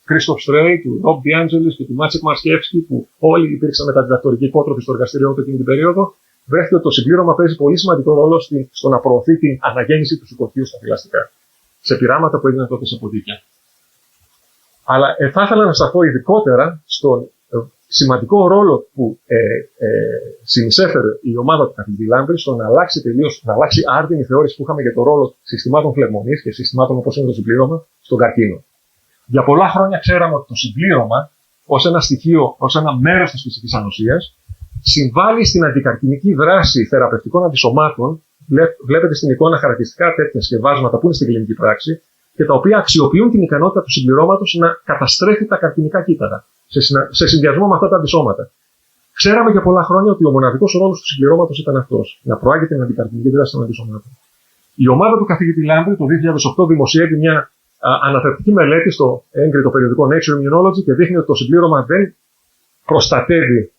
Κρίστοφ Στρέι, του Ρομπ Ντιάντζελης και του Μάτσεκ Μαρσκεύσκι, που όλοι υπήρξαν μεταδιδακτορικοί υπότροφοι στο εργαστήριό του εκείνη την περίοδο, βρέθηκε ότι το συμπλήρωμα παίζει πολύ σημαντικό ρόλο στο να προωθεί την αναγέννηση του σηκωτίου στα θηλαστικά. Σε πειράματα που έγιναν τότε σε ποντίκια. Αλλά θα ήθελα να σταθώ ειδικότερα στον σημαντικό ρόλο που συνεισέφερε η ομάδα του καθηγητή Λάμπρη στο να αλλάξει άρτην η θεώρηση που είχαμε για το ρόλο συστημάτων φλεγμονής και συστημάτων όπως είναι το συμπλήρωμα στον καρκίνο. Για πολλά χρόνια ξέραμε ότι το συμπλήρωμα ως ένα στοιχείο, ως ένα μέρος της φυσικής ανοσίας, συμβάλλει στην αντικαρκινική δράση θεραπευτικών αντισωμάτων. Βλέπετε στην εικόνα χαρακτηριστικά τέτοια σκευάσματα που είναι στην κλινική πράξη, και τα οποία αξιοποιούν την ικανότητα του συμπληρώματος να καταστρέφει τα καρκινικά κύτταρα σε συνδυασμό με αυτά τα αντισώματα. Ξέραμε για πολλά χρόνια ότι ο μοναδικός ρόλος του συμπληρώματος ήταν αυτός, να προάγει την αντικαρκινική δράση των αντισωμάτων. Η ομάδα του καθηγητή Λάμπρη το 2008 δημοσιεύει μια αναθεωρητική μελέτη στο έγκριτο περιοδικό Nature Immunology και δείχνει ότι το συμπλήρωμα δεν προστατεύει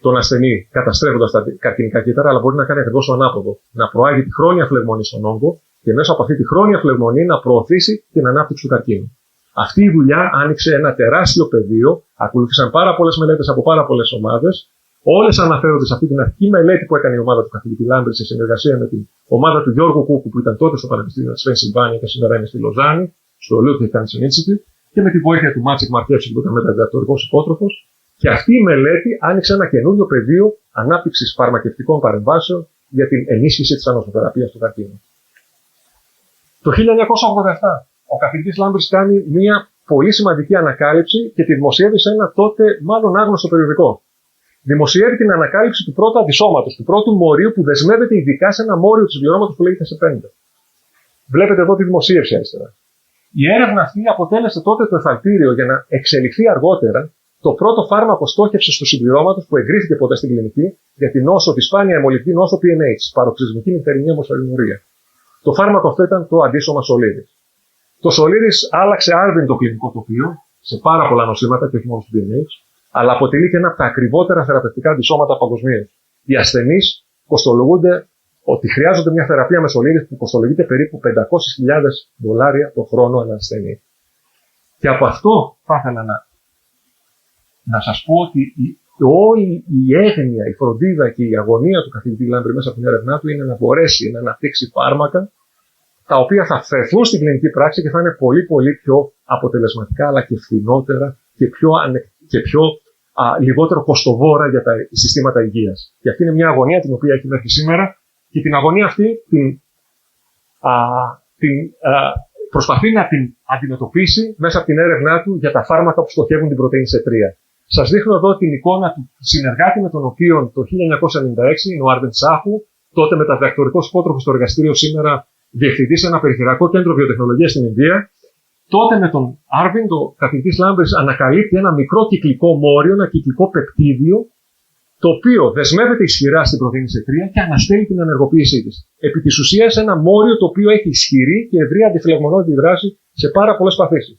τον ασθενή καταστρέφοντας τα καρκινικά κύτταρα, αλλά μπορεί να κάνει ακριβώς το ανάποδο. Να προάγει τη χρόνια φλεγμονή στον όγκο και μέσα από αυτή τη χρόνια φλεγμονή να προωθήσει την ανάπτυξη του καρκίνου. Αυτή η δουλειά άνοιξε ένα τεράστιο πεδίο, ακολούθησαν πάρα πολλές μελέτες από πάρα πολλές ομάδες. Όλες αναφέρονται σε αυτή την αρχική μελέτη που έκανε η ομάδα του καθηγητή Λάμπρη σε συνεργασία με την ομάδα του Γιώργου Κούκου, που ήταν τότε στο Πανεπιστήμιο της Pennsylvania και σήμερα είναι στη Λοζάνη, στο Ludwig Cancer Institute, και με τη βοήθεια του Μάτσικ Μαρκεύσκη, που ήταν μεταδιδακτορικός υπότροφος. Και αυτή η μελέτη άνοιξε ένα καινούριο πεδίο ανάπτυξης φαρμακευτικών παρεμβάσεων για την ενίσχυση της ανοσοθεραπείας του καρκίνου. Το 1987 ο καθηγητής Λάμπρης κάνει μια πολύ σημαντική ανακάλυψη και τη δημοσιεύει σε ένα τότε μάλλον άγνωστο περιοδικό. Δημοσιεύει την ανακάλυψη του πρώτου αντισώματος, του πρώτου μορίου που δεσμεύεται ειδικά σε ένα μόριο του συμπληρώματος που λέγεται C5. Βλέπετε εδώ τη δημοσίευση αριστερά. Η έρευνα αυτή αποτέλεσε τότε το εφαλτήριο για να εξελιχθεί αργότερα το πρώτο φάρμακο στόχευσης του συμπληρώματος που εγκρίθηκε ποτέ στην κλινική για την νόσο, τη σπάνια αιμολιπτική νόσο PNH, παροξυσμική νυχτερινή αιμοσφαιρινουρία. Το φάρμακο αυτό ήταν το αντίσωμα Soliris. Το Soliris άλλαξε άρδιν το κλινικό τοπίο σε πάρα πολλά νοσήματα και όχι μόνο στο PNH, αλλά αποτελεί και ένα από τα ακριβότερα θεραπευτικά αντισώματα παγκοσμίως. Οι ασθενείς κοστολογούνται ότι χρειάζονται μια θεραπεία με Soliris που κοστολογείται περίπου $500.000 το χρόνο ανά ασθενή. Και από αυτό θα ήθελα να σας πω ότι όλη η έγνοια, η φροντίδα και η αγωνία του καθηγητή Λάμπρη μέσα από την έρευνά του είναι να μπορέσει να αναπτύξει φάρμακα τα οποία θα φερθούν στην κλινική πράξη και θα είναι πολύ πολύ πιο αποτελεσματικά αλλά και φθηνότερα και πιο λιγότερο κοστοβόρα για τα συστήματα υγείας. Και αυτή είναι μια αγωνία την οποία έχει μέχρι σήμερα και την αγωνία αυτή προσπαθεί να την αντιμετωπίσει μέσα από την έρευνά του για τα φάρμακα που στοχεύουν την πρωτεΐνη C3. Σας δείχνω εδώ την εικόνα του συνεργάτη με τον οποίο το 1996 είναι ο Άρβιν Σάχου, τότε μεταδιδακτορικός υπότροφος στο εργαστήριο, σήμερα διευθυντής σε ένα περιφερειακό κέντρο βιοτεχνολογίας στην Ινδία. Τότε με τον Άρβιν, το καθηγητής Λάμπρης ανακαλύπτει ένα μικρό κυκλικό μόριο, ένα κυκλικό πεπτίδιο, το οποίο δεσμεύεται ισχυρά στην πρωτεΐνη C3 και αναστέλει την ενεργοποίησή της. Επί της ουσίας, ένα μόριο το οποίο έχει ισχυρή και ευρύ αντιφλεγμονώδη δράση σε πάρα πολλές παθήσεις.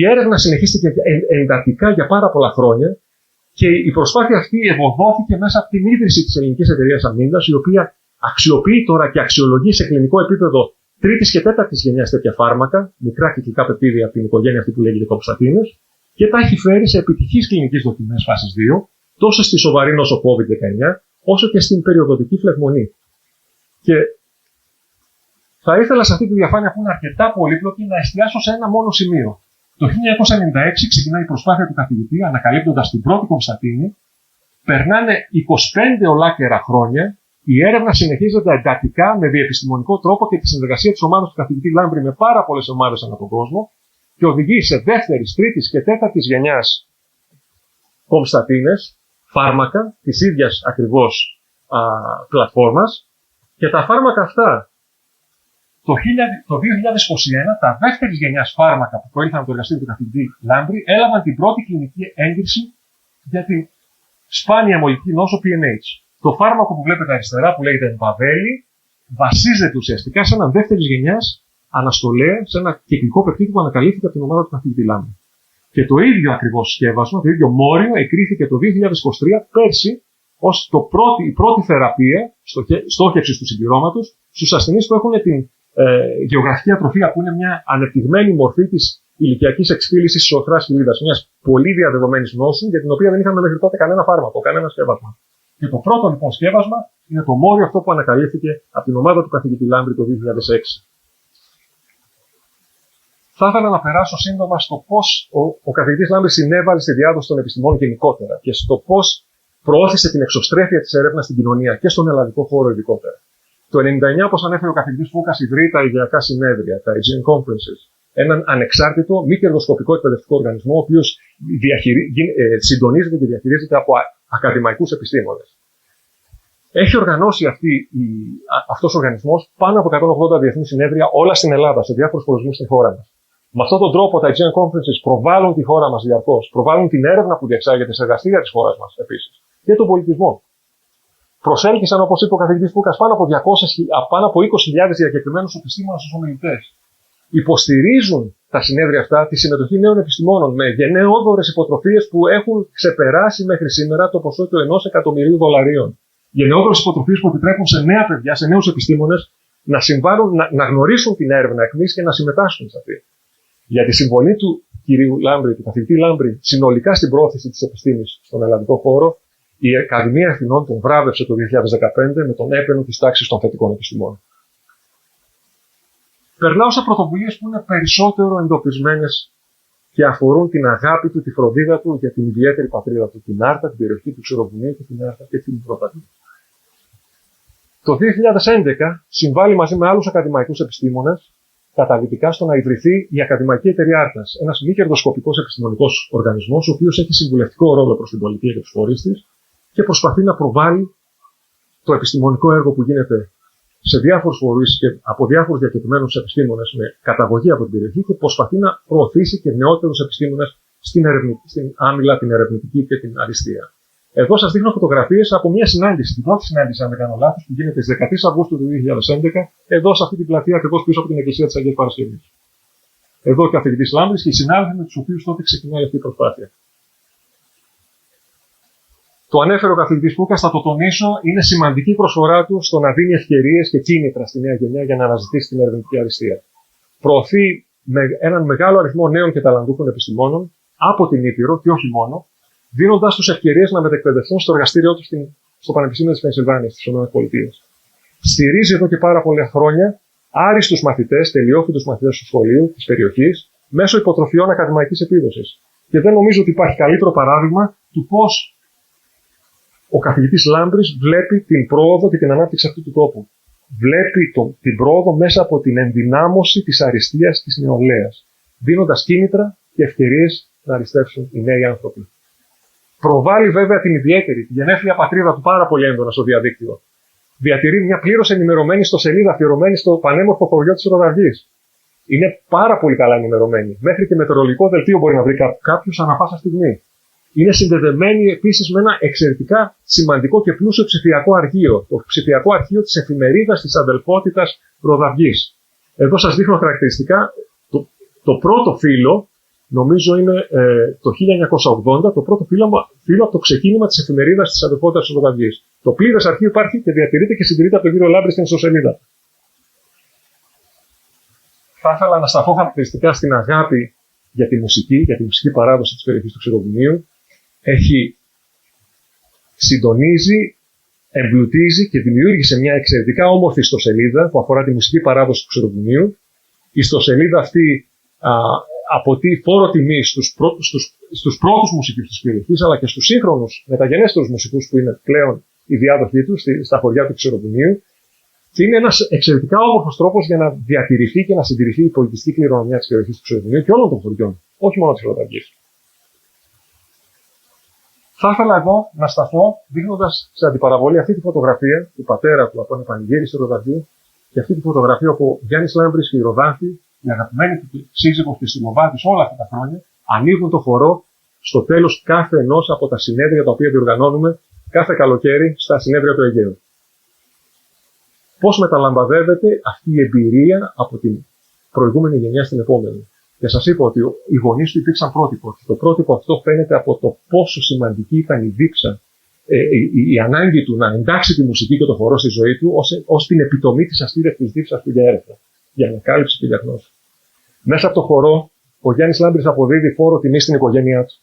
Η έρευνα συνεχίστηκε εντατικά για πάρα πολλά χρόνια και η προσπάθεια αυτή ευωδόθηκε μέσα από την ίδρυση της Ελληνικής Εταιρείας Αμύντας, η οποία αξιοποιεί τώρα και αξιολογεί σε κλινικό επίπεδο τρίτης και τέταρτης γενιάς τέτοια φάρμακα, μικρά κυκλικά πεπτίδια από την οικογένεια αυτή που λέγεται κομψατίνες, και τα έχει φέρει σε επιτυχείς κλινικές δοκιμές φάσης 2, τόσο στη σοβαρή νόσο COVID-19, όσο και στην περιοδοτική φλεγμονή. Και θα ήθελα σε αυτή τη διαφάνεια που είναι αρκετά πολύπλοκη να εστιάσω σε ένα μόνο σημείο. Το 1996 ξεκινάει η προσπάθεια του καθηγητή, ανακαλύπτοντας την πρώτη κομψατίνη. Περνάνε 25 ολάκερα χρόνια. Η έρευνα συνεχίζεται εντατικά με διεπιστημονικό τρόπο και τη συνεργασία της ομάδας του καθηγητή Λάμπρη με πάρα πολλές ομάδες ανά τον κόσμο και οδηγεί σε δεύτερης, τρίτης και τέταρτης γενιάς κομψατίνες, φάρμακα της ίδιας ακριβώς πλατφόρμας, και τα φάρμακα αυτά το 2021, τα δεύτερης γενιάς φάρμακα που προήλθαν από το εργαστήριο του καθηγητή Λάμπρη έλαβαν την πρώτη κλινική έγκριση για την σπάνια αιμολιπτική νόσο PNH. Το φάρμακο που βλέπετε αριστερά, που λέγεται Empaveli, βασίζεται ουσιαστικά σε έναν δεύτερης γενιάς αναστολέα, σε ένα κυκλικό πεπτίδιο που ανακαλύφθηκε από την ομάδα του καθηγητή Λάμπρη. Και το ίδιο ακριβώς σκεύασμα, το ίδιο μόριο, εκρίθηκε το 2023 πέρσι ως η πρώτη θεραπεία στόχευσης του συμπληρώματος στους ασθενείς που έχουν την γεωγραφική ατροφία, που είναι μια ανεπτυγμένη μορφή της ηλικιακής εκφύλισης της οθράς κοιλίδας, μιας πολύ διαδεδομένης νόσου για την οποία δεν είχαμε μέχρι τότε κανένα φάρμακο, κανένα σκεύασμα. Και το πρώτο λοιπόν σκεύασμα είναι το μόριο αυτό που ανακαλύφθηκε από την ομάδα του καθηγητή Λάμπρη το 2006. Θα ήθελα να περάσω σύντομα στο πώς ο καθηγητής Λάμπρη συνέβαλε στη διάδοση των επιστημών γενικότερα και στο πώς προώθησε την εξωστρέφεια της έρευνας στην κοινωνία και στον ελλαδικό χώρο ειδικότερα. Το 1999, όπως ανέφερε ο καθηγητής Φούκας, ιδρύει τα ιδεακά συνέδρια, τα Aegean Conferences, έναν ανεξάρτητο, μη κερδοσκοπικό εκπαιδευτικό οργανισμό, ο οποίος συντονίζεται και διαχειρίζεται από ακαδημαϊκούς επιστήμονες. Έχει οργανώσει αυτός ο οργανισμός πάνω από 180 διεθνή συνέδρια, όλα στην Ελλάδα, σε διάφορους προορισμούς στη χώρα μας. Με αυτόν τον τρόπο τα Aegean Conferences προβάλλουν τη χώρα μας διαρκώς, προβάλλουν την έρευνα που διεξάγεται σε εργαστήρια της χώρας μας επίσης και τον πολιτισμό. Προσέλκυσαν, όπως είπε ο καθηγητής Φούκας, πάνω από 20.000 διακεκριμένους επιστήμονες ως ομιλητές. Υποστηρίζουν τα συνέδρια αυτά τη συμμετοχή νέων επιστημόνων με γενναιόδωρες υποτροφίες που έχουν ξεπεράσει μέχρι σήμερα το ποσό του $1.000.000. Γενναιόδωρες υποτροφίες που επιτρέπουν σε νέα παιδιά, σε νέους επιστήμονες να συμβάλλουν, να γνωρίσουν την έρευνα εκμής και να συμμετάσχουν σε αυτή. Για τη συμβολή του κυρίου Λάμπρη, του καθηγητή Λάμπρη, συνολικά στην πρόθεση της επιστήμης στον ελλαδικό χώρο, η Ακαδημία Αθηνών τον βράβευσε το 2015 με τον έπαινο της τάξης των θετικών επιστημών. Περνάω σε πρωτοβουλίες που είναι περισσότερο εντοπισμένες και αφορούν την αγάπη του, τη φροντίδα του για την ιδιαίτερη πατρίδα του, την Άρτα, την περιοχή του Ξηροβουνίου και την Άρτα και την Πρωταθλή. Το 2011 συμβάλλει μαζί με άλλους ακαδημαϊκούς επιστήμονες καταλυτικά στο να ιδρυθεί η Ακαδημαϊκή Εταιρεία Άρτας, ένας μη κερδοσκοπικός επιστημονικός οργανισμός, ο οποίος έχει συμβουλευτικό ρόλο προς την πολιτεία και τους φορείς της και προσπαθεί να προβάλλει το επιστημονικό έργο που γίνεται σε διάφορους φορείς και από διάφορους διακεκριμένους επιστήμονες με καταγωγή από την περιοχή και προσπαθεί να προωθήσει και νεότερους επιστήμονες στην άμυλα, την ερευνητική και την αριστεία. Εδώ σας δείχνω φωτογραφίες από μια συνάντηση, την πρώτη συνάντηση, αν δεν κάνω λάθος, που γίνεται στις 13 Αυγούστου του 2011, εδώ σε αυτή την πλατεία, ακριβώς πίσω από την Εκκλησία της Αγίας Παρασκευής. Εδώ και ο καθηγητής Λάμπρης και οι συνάδελφοι με τους οποίους τότε ξεκινάει αυτή η προσπάθεια. Το ανέφερε ο καθηγητής Φούκας, θα το τονίσω, είναι σημαντική η προσφορά του στο να δίνει ευκαιρίες και κίνητρα στη νέα γενιά για να αναζητήσει την ερευνητική αριστεία. Προωθεί με έναν μεγάλο αριθμό νέων και ταλαντούχων επιστημόνων από την Ήπειρο και όχι μόνο, δίνοντας τους ευκαιρίες να μετεκπαιδευτούν στο εργαστήριό του στο Πανεπιστήμιο της Πενσιλβάνιας, στις ΗΠΑ. Στηρίζει εδώ και πάρα πολλά χρόνια άριστους μαθητές, τελειόφοιτους μαθητές του σχολείου της περιοχής, μέσω υποτροφιών ακαδημαϊκής επίδοσης. Και δεν νομίζω ότι υπάρχει καλύτερο παράδειγμα του πώς ο καθηγητής Λάμπρης βλέπει την πρόοδο και την ανάπτυξη αυτού του τόπου. Βλέπει την πρόοδο μέσα από την ενδυνάμωση της αριστείας της νεολαίας, δίνοντας κίνητρα και ευκαιρίες να αριστεύσουν οι νέοι άνθρωποι. Προβάλλει βέβαια την ιδιαίτερη, τη γενέθλια πατρίδα του πάρα πολύ έντονα στο διαδίκτυο. Διατηρεί μια πλήρως ενημερωμένη ιστοσελίδα αφιερωμένη στο πανέμορφο χωριό της Ροδαργής. Είναι πάρα πολύ καλά ενημερωμένη. Μέχρι και μετεωρολογικό δελτίο μπορεί να βρει κάποιος ανά πάσα στιγμή. Είναι συνδεδεμένη επίσης με ένα εξαιρετικά σημαντικό και πλούσιο ψηφιακό αρχείο. Το ψηφιακό αρχείο της εφημερίδας της Αδελφότητας Ροδαργής. Εδώ σας δείχνω χαρακτηριστικά το πρώτο φύλλο. Νομίζω είναι το 1980 το πρώτο φύλλο από το ξεκίνημα της εφημερίδας της Αδελφότητας της Ροδαργής. Το πλήρες αρχείο υπάρχει και διατηρείται και συντηρείται από τον κύριο Λάμπρη στην ιστοσελίδα. Θα ήθελα να σταθώ χαρακτηριστικά στην αγάπη για τη μουσική παράδοση της περιοχής του Ξηροβουνίου. Συντονίζει, εμπλουτίζει και δημιούργησε μια εξαιρετικά όμορφη ιστοσελίδα που αφορά τη μουσική παράδοση του Ξηροβουνίου. Η ιστοσελίδα αυτή αποτεί φόρο τιμή στους πρώτους μουσικούς της περιοχής, αλλά και στους σύγχρονους μεταγενέστερους μουσικούς που είναι πλέον οι διάδοχοί του στα χωριά του Ξηροβουνίου. Και είναι ένας εξαιρετικά όμορφος τρόπος για να διατηρηθεί και να συντηρηθεί η πολιτιστική κληρονομιά της περιοχής του Ξηροβουνίου και όλων των χωριών, όχι μόνο της Ροδαργής. Θα ήθελα εδώ να σταθώ δείχνοντας σε αντιπαραβολή αυτή τη φωτογραφία του πατέρα του από ένα πανηγύρι στη Ροδαργή και αυτή τη φωτογραφία όπου ο Γιάννης Λάμπρης και η Ροδάνθη, η αγαπημένη του σύζυγος και συλλοβάτης όλα αυτά τα χρόνια, ανοίγουν το χορό στο τέλος κάθε ενός από τα συνέδρια τα οποία διοργανώνουμε κάθε καλοκαίρι στα συνέδρια του Αιγαίου. Πώς μεταλαμπαδεύεται αυτή η εμπειρία από την προηγούμενη γενιά στην επόμενη. Και σας είπα ότι οι γονείς του υπήρξαν πρότυπο. Το πρότυπο αυτό φαίνεται από το πόσο σημαντική ήταν η δίψα, η ανάγκη του να εντάξει τη μουσική και το χορό στη ζωή του ως την επιτομή της αστήρευτης δίψας του για έρευνα, για ανακάλυψη και για γνώση. Μέσα από το χορό, ο Γιάννης Λάμπρης αποδίδει φόρο τιμή στην οικογένειά του.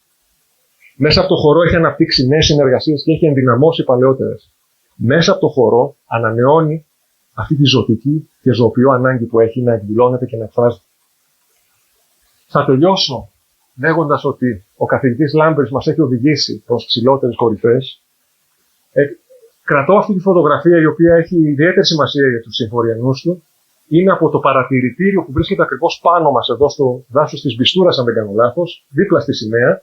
Μέσα από το χορό έχει αναπτύξει νέες συνεργασίες και έχει ενδυναμώσει παλαιότερες. Μέσα από το χορό ανανεώνει αυτή τη ζωτική και ζωοποιό ανάγκη που έχει να εκδηλώνεται και να εκφράζεται. Θα τελειώσω λέγοντας ότι ο καθηγητής Λάμπρης μας έχει οδηγήσει προς ψηλότερες κορυφές. Κρατώ αυτή τη φωτογραφία η οποία έχει ιδιαίτερη σημασία για τους συγχωριανούς του. Είναι από το παρατηρητήριο που βρίσκεται ακριβώς πάνω μας εδώ στο δάσος της Μπιστούρας, αν δεν κάνω λάθος, δίπλα στη σημαία.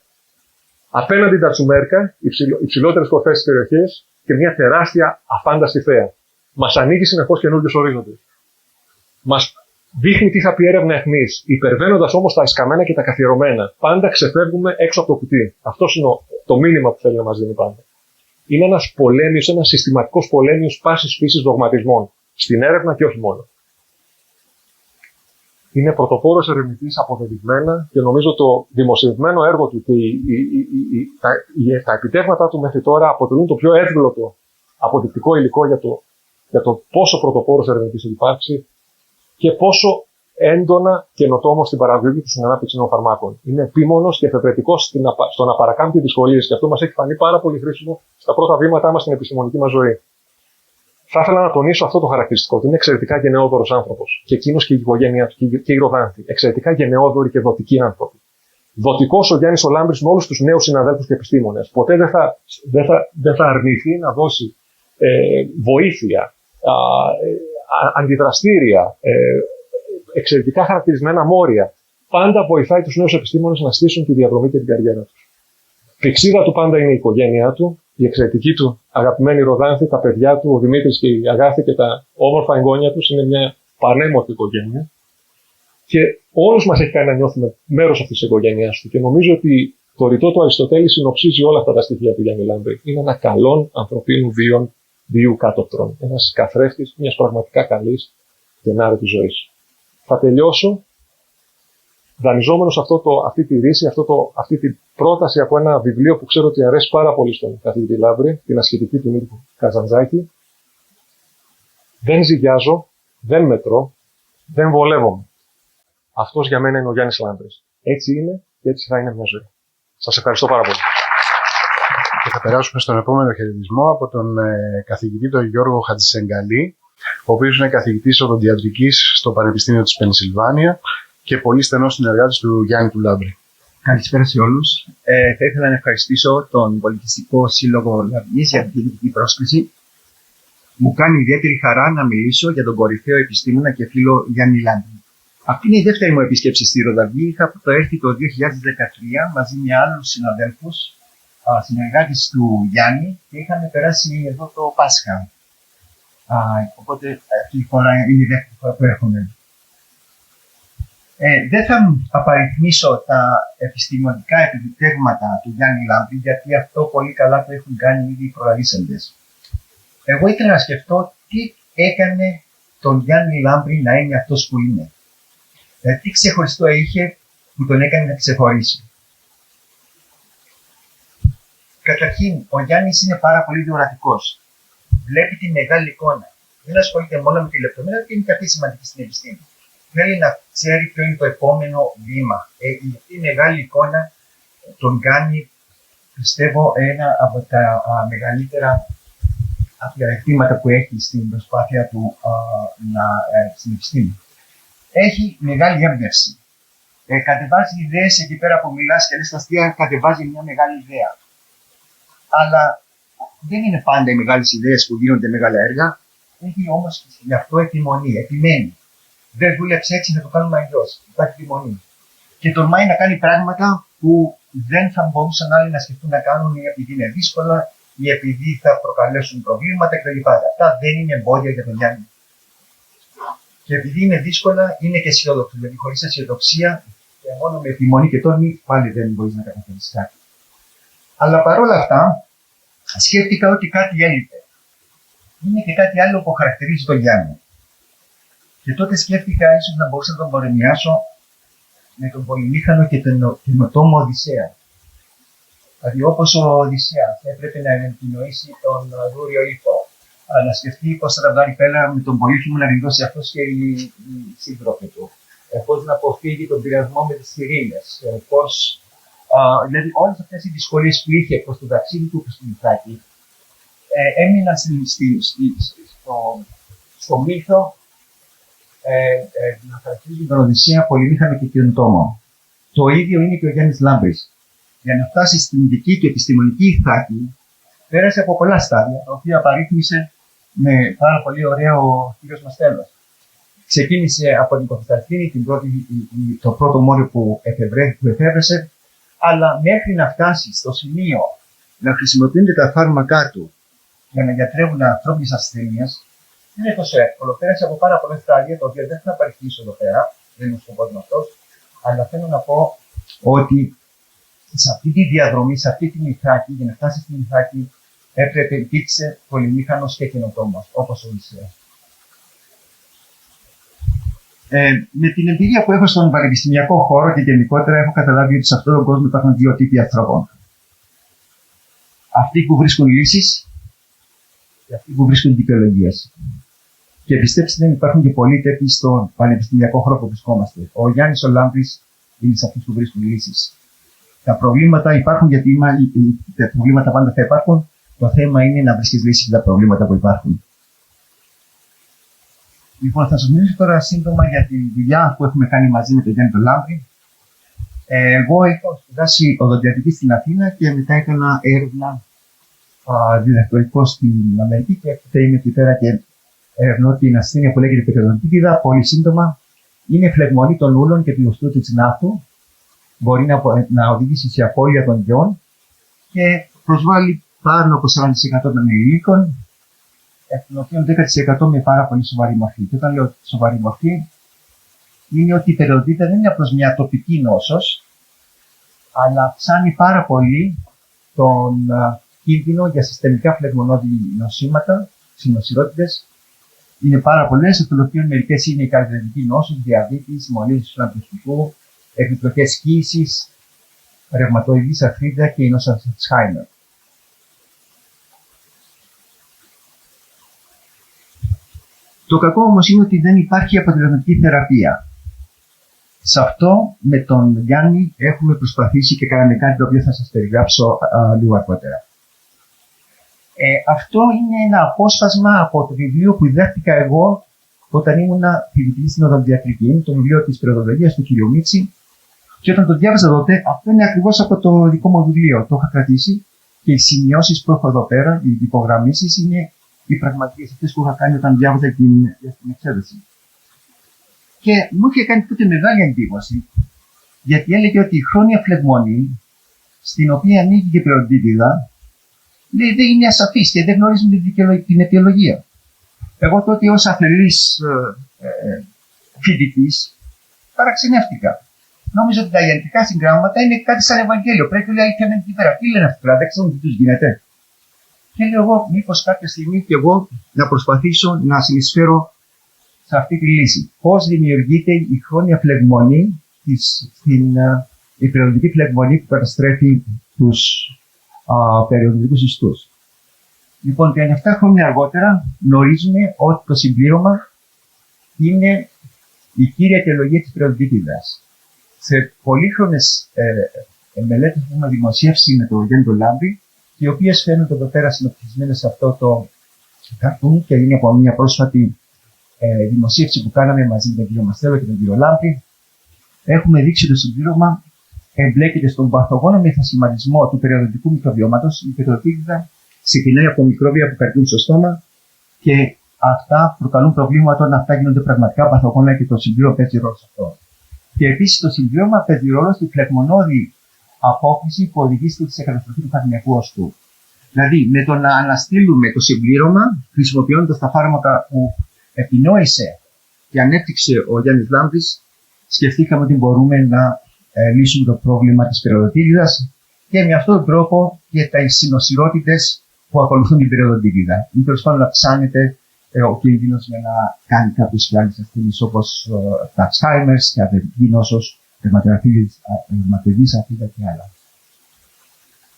Απέναντι τα τσουμέρκα, υψηλότερες κορφές της περιοχής και μια τεράστια αφάνταστη θέα. Μας ανοίγει συνεχώς καινούργιους ορίζοντες. Μας δείχνει τι θα πει έρευνα αιχμής, υπερβαίνοντας όμως τα εσκαμμένα και τα καθιερωμένα. Πάντα ξεφεύγουμε έξω από το κουτί. Αυτό είναι το μήνυμα που θέλει να μας δίνει πάντα. Είναι ένας πολέμιος, ένας συστηματικός πολέμιος πάσης φύσης δογματισμών. Στην έρευνα και όχι μόνο. Είναι πρωτοπόρος ερευνητής αποδεδειγμένα και νομίζω το δημοσιευμένο έργο του και τα επιτεύγματα του μέχρι τώρα αποτελούν το πιο εύγλωτο αποδεικτικό υλικό για το πόσο πρωτοπόρος ερευνητής έχει υπάρξει και πόσο έντονα καινοτόμος στην παραγωγή και στην ανάπτυξη νέων φαρμάκων. Είναι επίμονος και εφευρετικός στο να παρακάμπτει δυσκολίες και αυτό μας έχει φανεί πάρα πολύ χρήσιμο στα πρώτα βήματά μας στην επιστημονική μας ζωή. Θα ήθελα να τονίσω αυτό το χαρακτηριστικό του. Είναι εξαιρετικά γενναιόδωρος άνθρωπος. Και εκείνος και η οικογένειά του και η Ροδάνθη. Εξαιρετικά γενναιόδωροι και δοτικοί άνθρωποι. Δοτικός ο Γιάννης ο Λάμπρης με όλους τους νέους συναδέλφους και επιστήμονες. Ποτέ δεν θα αρνηθεί να δώσει βοήθεια, αντιδραστήρια, εξαιρετικά χαρακτηρισμένα μόρια. Πάντα βοηθάει τους νέους επιστήμονες να στήσουν τη διαδρομή και την καριέρα τους. Πηξίδα του πάντα είναι η οικογένειά του, η εξαιρετική του αγαπημένη Ροδάνθη, τα παιδιά του, ο Δημήτρης και η Αγάθη και τα όμορφα εγγόνια τους. Είναι μια πανέμορφη οικογένεια. Και όλους μας έχει κάνει να νιώθουμε μέρος αυτής της οικογένειας του. Και νομίζω ότι το ρητό του Αριστοτέλη συνοψίζει όλα αυτά τα στοιχεία του Γιάννη Λάμπρη. Είναι ένα καλόν ανθρωπίνου βίου κάτωπτρον. Ένας καθρέφτης μιας πραγματικά καλής και ενάρετης ζωής. Θα τελειώσω δανειζόμενος αυτή τη ρίση, αυτή την πρόταση από ένα βιβλίο που ξέρω ότι αρέσει πάρα πολύ στον καθηγητή Λάμπρη, την ασχετική του Νίκου Καζαντζάκη. Δεν ζυγιάζω, δεν μετρώ, δεν βολεύομαι. Αυτός για μένα είναι ο Γιάννης Λάμπρης. Έτσι είναι και έτσι θα είναι μια ζωή. Σας ευχαριστώ πάρα πολύ. Και θα περάσουμε στον επόμενο χαιρετισμό από τον καθηγητή τον Γιώργο Χατζησεγκαλή, ο οποίος είναι καθηγητής οδοντιατρικής στο Πανεπιστήμιο της Πενσιλβάνια και πολύ στενός συνεργάτης του Γιάννη του Λάμπρη. Καλησπέρα σε όλους. Θα ήθελα να ευχαριστήσω τον Πολιτιστικό Σύλλογο Λαμπρής για την ειδική πρόσκληση. Μου κάνει ιδιαίτερη χαρά να μιλήσω για τον κορυφαίο επιστήμονα και φίλο Γιάννη Λάμπρη. Αυτή είναι η δεύτερη μου επίσκεψη στη Ροδαβή. Είχα προέρθει το 2013 μαζί με άλλους συναδέλφους, συνεργάτες του Γιάννη και είχαμε περάσει εδώ το Πάσχα. Οπότε αυτή η φορά είναι η δεύτερη φορά που έρχομαι. Δεν θα απαριθμίσω τα επιστημονικά επιτεύγματα του Γιάννη Λάμπρη, γιατί αυτό πολύ καλά το έχουν κάνει ήδη οι προλαλήσαντες. Εγώ ήθελα να σκεφτώ τι έκανε τον Γιάννη Λάμπρη να είναι αυτός που είναι. Τι ξεχωριστό είχε που τον έκανε να ξεχωρίσει. Καταρχήν, ο Γιάννης είναι πάρα πολύ διορατικός. Βλέπει τη μεγάλη εικόνα. Δεν ασχολείται μόνο με τη λεπτομέρεια, και είναι και αυτή σημαντική στην επιστήμη. Θέλει να ξέρει ποιο είναι το επόμενο βήμα. Αυτή η μεγάλη εικόνα τον κάνει, πιστεύω, ένα από τα μεγαλύτερα πλεονεκτήματα που έχει στην προσπάθεια του στην επιστήμη. Έχει μεγάλη έμπνευση. Κατεβάζει ιδέες εκεί πέρα που μιλάς και λες τα αστεία, κατεβάζει μια μεγάλη ιδέα. Αλλά δεν είναι πάντα οι μεγάλες ιδέες που γίνονται μεγάλα έργα. Έχει όμως γι' αυτό επιμονή, επιμένει. Δεν δούλεψε έτσι, θα το κάνουμε αλλιώς. Υπάρχει επιμονή. Και τολμάει να κάνει πράγματα που δεν θα μπορούσαν άλλοι να σκεφτούν να κάνουν, ή επειδή είναι δύσκολα, ή επειδή θα προκαλέσουν προβλήματα κλπ. Αυτά δεν είναι εμπόδια για τον Γιάννη. Και επειδή είναι δύσκολα, είναι και αισιόδοξο. Δηλαδή, χωρίς αισιοδοξία και μόνο με επιμονή και τόλμη, πάλι δεν μπορεί να καταφέρει κάτι. Αλλά παρόλα αυτά, σκέφτηκα ότι κάτι έλειπε. Είναι και κάτι άλλο που χαρακτηρίζει τον Γιάννη. Και τότε σκέφτηκα ίσως να μπορούσα να τον παρομοιάσω με τον πολυμήχανο και τον καινοτόμο Οδυσσέα. Δηλαδή, όπως ο Οδυσσέας έπρεπε να επινοήσει τον δούριο ύφο, να σκεφτεί πώς θα τα βγάλει πέρα με τον πολύχημο να γλιτώσει αυτός και οι σύντροφοι του. Πώς να αποφύγει τον πειρασμό με τις ειρήνες. Δηλαδή, όλες αυτές οι δυσκολίες που είχε προς το ταξίδι του στο Μυθάκι έμειναν στο μύθο να χαρακτηρίζουν τον Οδυσσέα πολυμήχανο και καινοτόμο. Το ίδιο είναι και ο Γιάννης Λάμπρης. Για να φτάσει στην ειδική και επιστημονική Ιθάκη, πέρασε από πολλά στάδια, τα οποία παρήθμισε με πάρα πολύ ωραίο ο κύριος Μαστέλος. Ξεκίνησε από την Κωνσταντίνη, το πρώτο μόριο που εφεύρεσε, Αλλά μέχρι να φτάσει στο σημείο να χρησιμοποιούνται τα φάρμακά του για να γιατρεύουν ανθρώπινες ασθένειες, δεν είναι τόσο εύκολο. Πέρασε από πάρα πολλά στάδια, τα οποία δεν θα απαριθμίσω εδώ πέρα, δεν είναι ο σκοπός μου αυτός, αλλά θέλω να πω ότι σε αυτή τη διαδρομή, σε αυτή την Ιθάκη, για να φτάσει στην Ιθάκη, υπήρξε πολυμήχανος και καινοτόμος, όπως ο Οδυσσέας. Με την εμπειρία που έχω στον πανεπιστημιακό χώρο και γενικότερα, έχω καταλάβει ότι σε αυτόν τον κόσμο υπάρχουν δύο τύποι ανθρώπων. Αυτοί που βρίσκουν λύσεις και αυτοί που βρίσκουν δικαιολογίες. Και πιστέψτε, δεν υπάρχουν και πολλοί τέτοιοι στον πανεπιστημιακό χώρο που βρισκόμαστε. Ο Γιάννης ο Λάμπρης είναι σε αυτούς που βρίσκουν λύσεις. Τα προβλήματα υπάρχουν γιατί τα προβλήματα πάντα θα υπάρχουν. Το θέμα είναι να βρίσκεις λύσεις για τα προβλήματα που υπάρχουν. Λοιπόν, θα σας μιλήσω τώρα σύντομα για τη δουλειά που έχουμε κάνει μαζί με τον Γιάννη τον Λάμπρη. Εγώ έχω σπουδάσει οδοντιατρική στην Αθήνα και μετά έκανα έρευνα διδακτορικό στην Αμερική και είμαι εκεί πέρα και ερευνώ την ασθένεια που λέγεται περιοδοντίτιδα. Πολύ σύντομα, είναι φλεγμονή των ούλων και του οστού του τσινάφτου. Μπορεί να οδηγήσει σε απώλεια των γεών και προσβάλλει πάνω από 40% των ενηλίκων, εκ των οποίων 10% με πάρα πολύ σοβαρή μορφή. Και όταν λέω σοβαρή μορφή, είναι ότι η περιοδοντίτιδα δεν είναι απλώς μια τοπική νόσος, αλλά αυξάνει πάρα πολύ τον κίνδυνο για συστημικά φλεγμονώδη νοσήματα, συνοσιρότητες. Είναι πάρα πολλές, εκ των οποίων μερικές είναι η καρδιαγική νόσος, διαβήτης, μολύνσεις του αναπνευστικού, επιπλοκές κύησης, ρευματοειδής αρθρίτιδα και η νόσος Αλτσχάιμερ. Το κακό όμως είναι ότι δεν υπάρχει αποτελεσματική θεραπεία. Σε αυτό με τον Γιάννη έχουμε προσπαθήσει και κάναμε κάτι το οποίο θα σας περιγράψω λίγο αργότερα. Αυτό είναι ένα απόσπασμα από το βιβλίο που διδάχτηκα εγώ όταν ήμουν φοιτητής στην οδοντιατρική. Είναι το βιβλίο της περιοδολογίας του κ. Μίτση. Και όταν το διάβαζα τότε, αυτό είναι ακριβώς από το δικό μου βιβλίο. Το είχα κρατήσει και οι σημειώσεις που έχω εδώ πέρα, οι υπογραμμίσεις, είναι οι πραγματικές αυτές που είχα κάνει όταν διάβαζα την εξέταση. Και μου είχε κάνει τότε μεγάλη εντύπωση, γιατί έλεγε ότι η χρόνια φλεγμονή, στην οποία ανήκει και η περιοδοντίτιδα, δεν είναι ασαφής και δεν γνωρίζουν την αιτιολογία. Εγώ τότε ως αφελής φοιτητής παραξενεύτηκα. Νόμιζα ότι τα ιατρικά συγγράμματα είναι κάτι σαν Ευαγγέλιο. Πρέπει όλοι αλήθεια να είναι εκεί πέρα. Τι λένε αυτοί πέρα, δεν ξέρουν τι τους γίνεται. Και λέω εγώ, μήπως κάποια στιγμή και εγώ να προσπαθήσω να συνεισφέρω σε αυτή τη λύση. Πώς δημιουργείται η χρόνια φλεγμονή, η περιοδική φλεγμονή που καταστρέφει τους περιοδικούς ιστούς. Λοιπόν, 37 χρόνια αργότερα γνωρίζουμε ότι το συμπλήρωμα είναι η κύρια αιτιολογία της περιοδικότητας. Σε πολύχρονες μελέτες που έχουμε δημοσιεύσει με τον Γιάννη τον Λάμπρη, οι οποίες φαίνονται εδώ πέρα συνοψισμένες σε αυτό το καρτούν και είναι από μια πρόσφατη δημοσίευση που κάναμε μαζί με τον κύριο Μαστέλο και τον κύριο Λάμπρη, έχουμε δείξει ότι το συμπλήρωμα εμπλέκεται στον παθογόνο μεθασχηματισμό του περιοδικού μικροβιώματος. Η περιοδικότητα ξεκινάει από μικρόβια που καρκίνουν στο στόμα και αυτά προκαλούν προβλήματα όταν αυτά γίνονται πραγματικά παθογόνα και το συμπλήρωμα παίζει ρόλο σε αυτό. Και επίσης το συμπλήρωμα παίζει ρόλο στη φλεγμονώδη απόκριση που οδηγεί στη καταστροφή του καρδιακού οστού. Δηλαδή, με το να αναστείλουμε το συμπλήρωμα, χρησιμοποιώντας τα φάρμακα που επινόησε και ανέπτυξε ο Γιάννης Λάμπρης, σκεφτήκαμε ότι μπορούμε να λύσουμε το πρόβλημα της περιοδοντίτιδας και με αυτόν τον τρόπο και τα συνοσιρότητες που ακολουθούν την περιοδοντίτιδα. Είναι τέλος πάντων να αυξάνεται ο κίνδυνος για να κάνει κάποιες και άλλες ασθένειες όπως τα Alzheimer's και αδερφική νόσος, ρευματοειδής αρθρίτιδα και άλλα.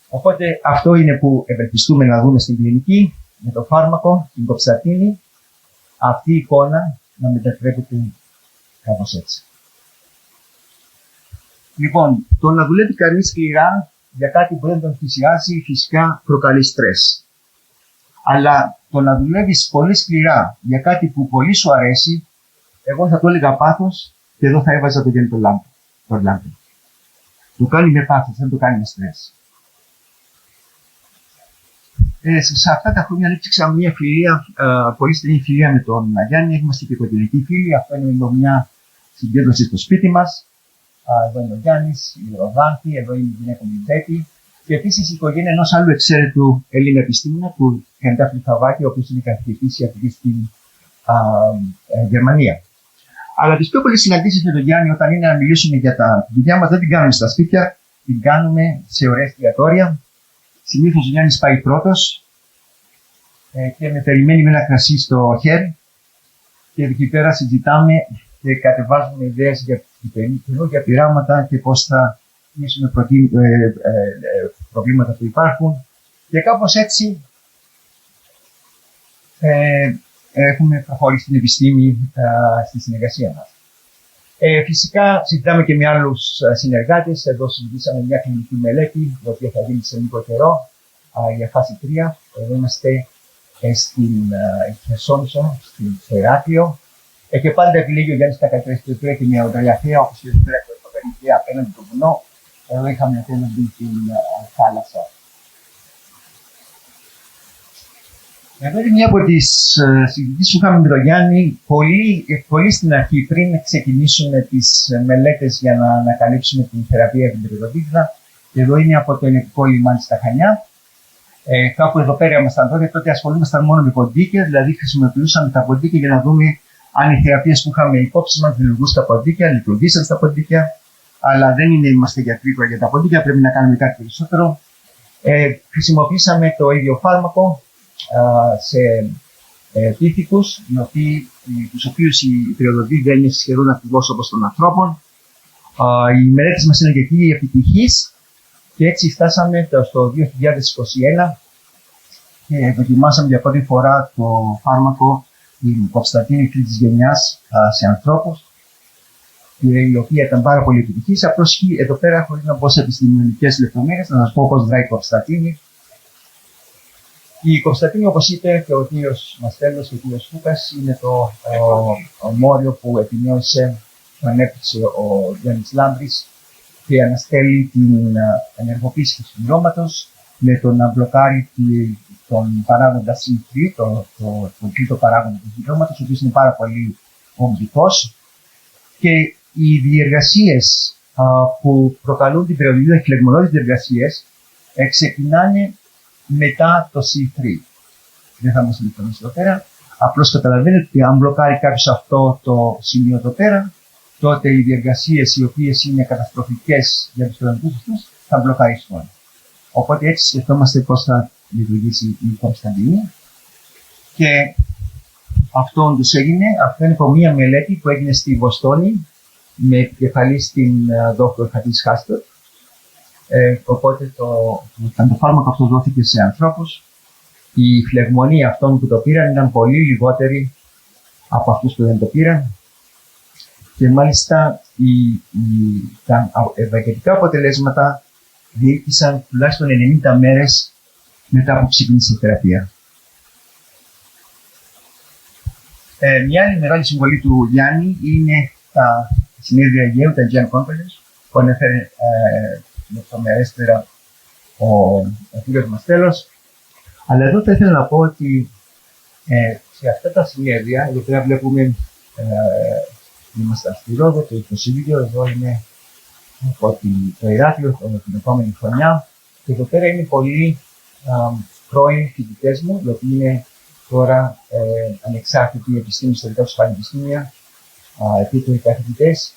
Οπότε αυτό είναι που ευελπιστούμε να δούμε στην κλινική με το φάρμακο, την κοψατίνη, αυτή η εικόνα να μετατρέπεται κάπως έτσι. Λοιπόν, το να δουλεύει κανείς σκληρά για κάτι που δεν τον θυσιάζει φυσικά προκαλεί στρες. Αλλά το να δουλεύεις πολύ σκληρά για κάτι που πολύ σου αρέσει, εγώ θα το έλεγα πάθος και εδώ θα έβαζα το Γιάννη τον Λάμπρη. Το κάνει με πάθος, δεν το κάνει με στρες. Σε αυτά τα χρόνια έπτυξα μια φιλία, πολύ στενή φιλία με τον Γιάννη. Είμαστε και οικογενειακοί φίλοι. Αυτό είναι μια συγκέντρωση στο σπίτι μας. Εδώ είναι ο Γιάννης, η Ροδάνθη, εδώ είναι η γυναίκα μου η Μπέτη. Και επίσης η οικογένεια ενός άλλου εξαίρετου Έλληνα επιστήμονα, του Χεντάφλη Φαβάκη, ο οποίος είναι καθηγητής ιατρικής στην Γερμανία. Αλλά τις πιο πολλές συναντήσεις με τον Γιάννη, όταν είναι να μιλήσουμε για τη δουλειά μας, δεν την κάνουμε στα σπίτια, την κάνουμε σε ωραία εστιατόρια. Συνήθως ο Γιάννης πάει πρώτος και με περιμένει με ένα κρασί στο χέρι. Και εκεί πέρα συζητάμε και κατεβάζουμε ιδέες για καινούργια πειράματα και πώς θα λύσουμε προβλήματα που υπάρχουν. Και κάπως έτσι έχουμε προχωρήσει στην επιστήμη στη συνεργασία μας. Φυσικά συζητάμε και με άλλους συνεργάτες. Εδώ συζητήσαμε μια κλινική μελέτη, η οποία θα γίνει σε λίγο καιρό, για φάση 3. Εδώ είμαστε στην Χερσόνησο, στο Ηράκλειο. Και πάντα επιλέγει ο Γιάννης τα καλύτερα εστιατόρια και μια ονταλιαθέα, όπως εδώ πέρα το περιοχή απέναντι στο βουνό. Εδώ είχαμε απέναντι την θάλασσα. Εδώ είναι μια από τις συζητήσεις που είχαμε με τον Γιάννη πολύ στην αρχή, πριν ξεκινήσουμε τις μελέτες για να ανακαλύψουμε την θεραπεία για την περιοδίδα. Και εδώ είναι από το Ενετικό λιμάνι στα Χανιά. Κάπου εδώ πέρα ήμασταν τότε ασχολούμασταν μόνο με ποντίκια, δηλαδή χρησιμοποιούσαμε τα ποντίκια για να δούμε αν οι θεραπείες που είχαμε υπόψη μας λειτουργούν στα ποντίκια, λειτουργήσαν στα ποντίκια. Αλλά δεν είμαστε γιατροί για τα ποντίκια, πρέπει να κάνουμε κάτι περισσότερο. Χρησιμοποίησαμε το ίδιο φάρμακο σε πίθηκους, τους οποίους η περιοδοδή δεν είναι σχεδόν ακριβώς όπως των ανθρώπων. Οι μελέτες μας είναι και εκεί επιτυχείς και έτσι φτάσαμε στο 2021 και δοκιμάσαμε για πρώτη φορά το φάρμακο την κομσταντίνη τρίτης γενιάς σε ανθρώπους, η οποία ήταν πάρα πολύ επιτυχής. Απλώς εδώ πέρα, χωρίς να μπω σε επιστημονικές λεπτομέρειες, να σας πω πώς δράει η κομσταντίνη. Η κομσταντίνη, όπως είπε και ο κύριος Μαστέλος και ο κύριος Φούκας, είναι το μόριο που επινόησε, που ανέπτυξε ο Γιάννης Λάμπρης και αναστέλει την ενεργοποίηση του συμπληρώματος με το να μπλοκάρει τον παράγοντα C3, τον τρίτο παράγοντα του συμπληρώματος, ο οποίος είναι πάρα πολύ ομιλικός. Και οι διεργασίες που προκαλούν την περιοδίδα, οι φλεγμονώδεις διεργασίες, ξεκινάνε μετά το C3. Δεν θα μας λεπτομέρειες εδώ πέρα. Απλώς καταλαβαίνετε ότι αν μπλοκάρει κάποιος αυτό το σημείο εδώ πέρα, τότε οι διεργασίες οι οποίες είναι καταστροφικές για τους κοινωνικούς αυτούς θα μπλοκαρίσουν. Οπότε έτσι σκεφτόμαστε πώς θα λειτουργήσει η κομσταντίνη. Και αυτό όντως έγινε. Αυτό είναι από μία μελέτη που έγινε στη Βοστόνη με επικεφαλή στην Dr. Χατής Χάστορ. Οπότε το φάρμακο αυτό δόθηκε σε ανθρώπους. Η φλεγμονή αυτών που το πήραν ήταν πολύ λιγότερη από αυτούς που δεν το πήραν. Και μάλιστα τα ευαγγελικά αποτελέσματα διήρκησαν τουλάχιστον 90 μέρες μετά από ξεκίνησε η θεραπεία. Μια άλλη μεγάλη συμβολή του Γιάννη είναι τα συνέδρια Αιγαίου, τα Aegean Conference, που ανέφερε λεπτομερέστερα ο κύριος Μαστέλος. Αλλά εδώ θα ήθελα να πω ότι σε αυτά τα συνέδρια, εδώ πέρα βλέπουμε είμαστε στη Ρόδο, το 22, εδώ είναι από το Ηράκλειο, την επόμενη χρονιά. Και εδώ πέρα είναι πολλοί πρώην φοιτητές μου, οι οποίοι είναι τώρα ανεξάρτητοι επιστήμονες στα δικά τους πανεπιστήμια, επίπεδοι καθηγητές,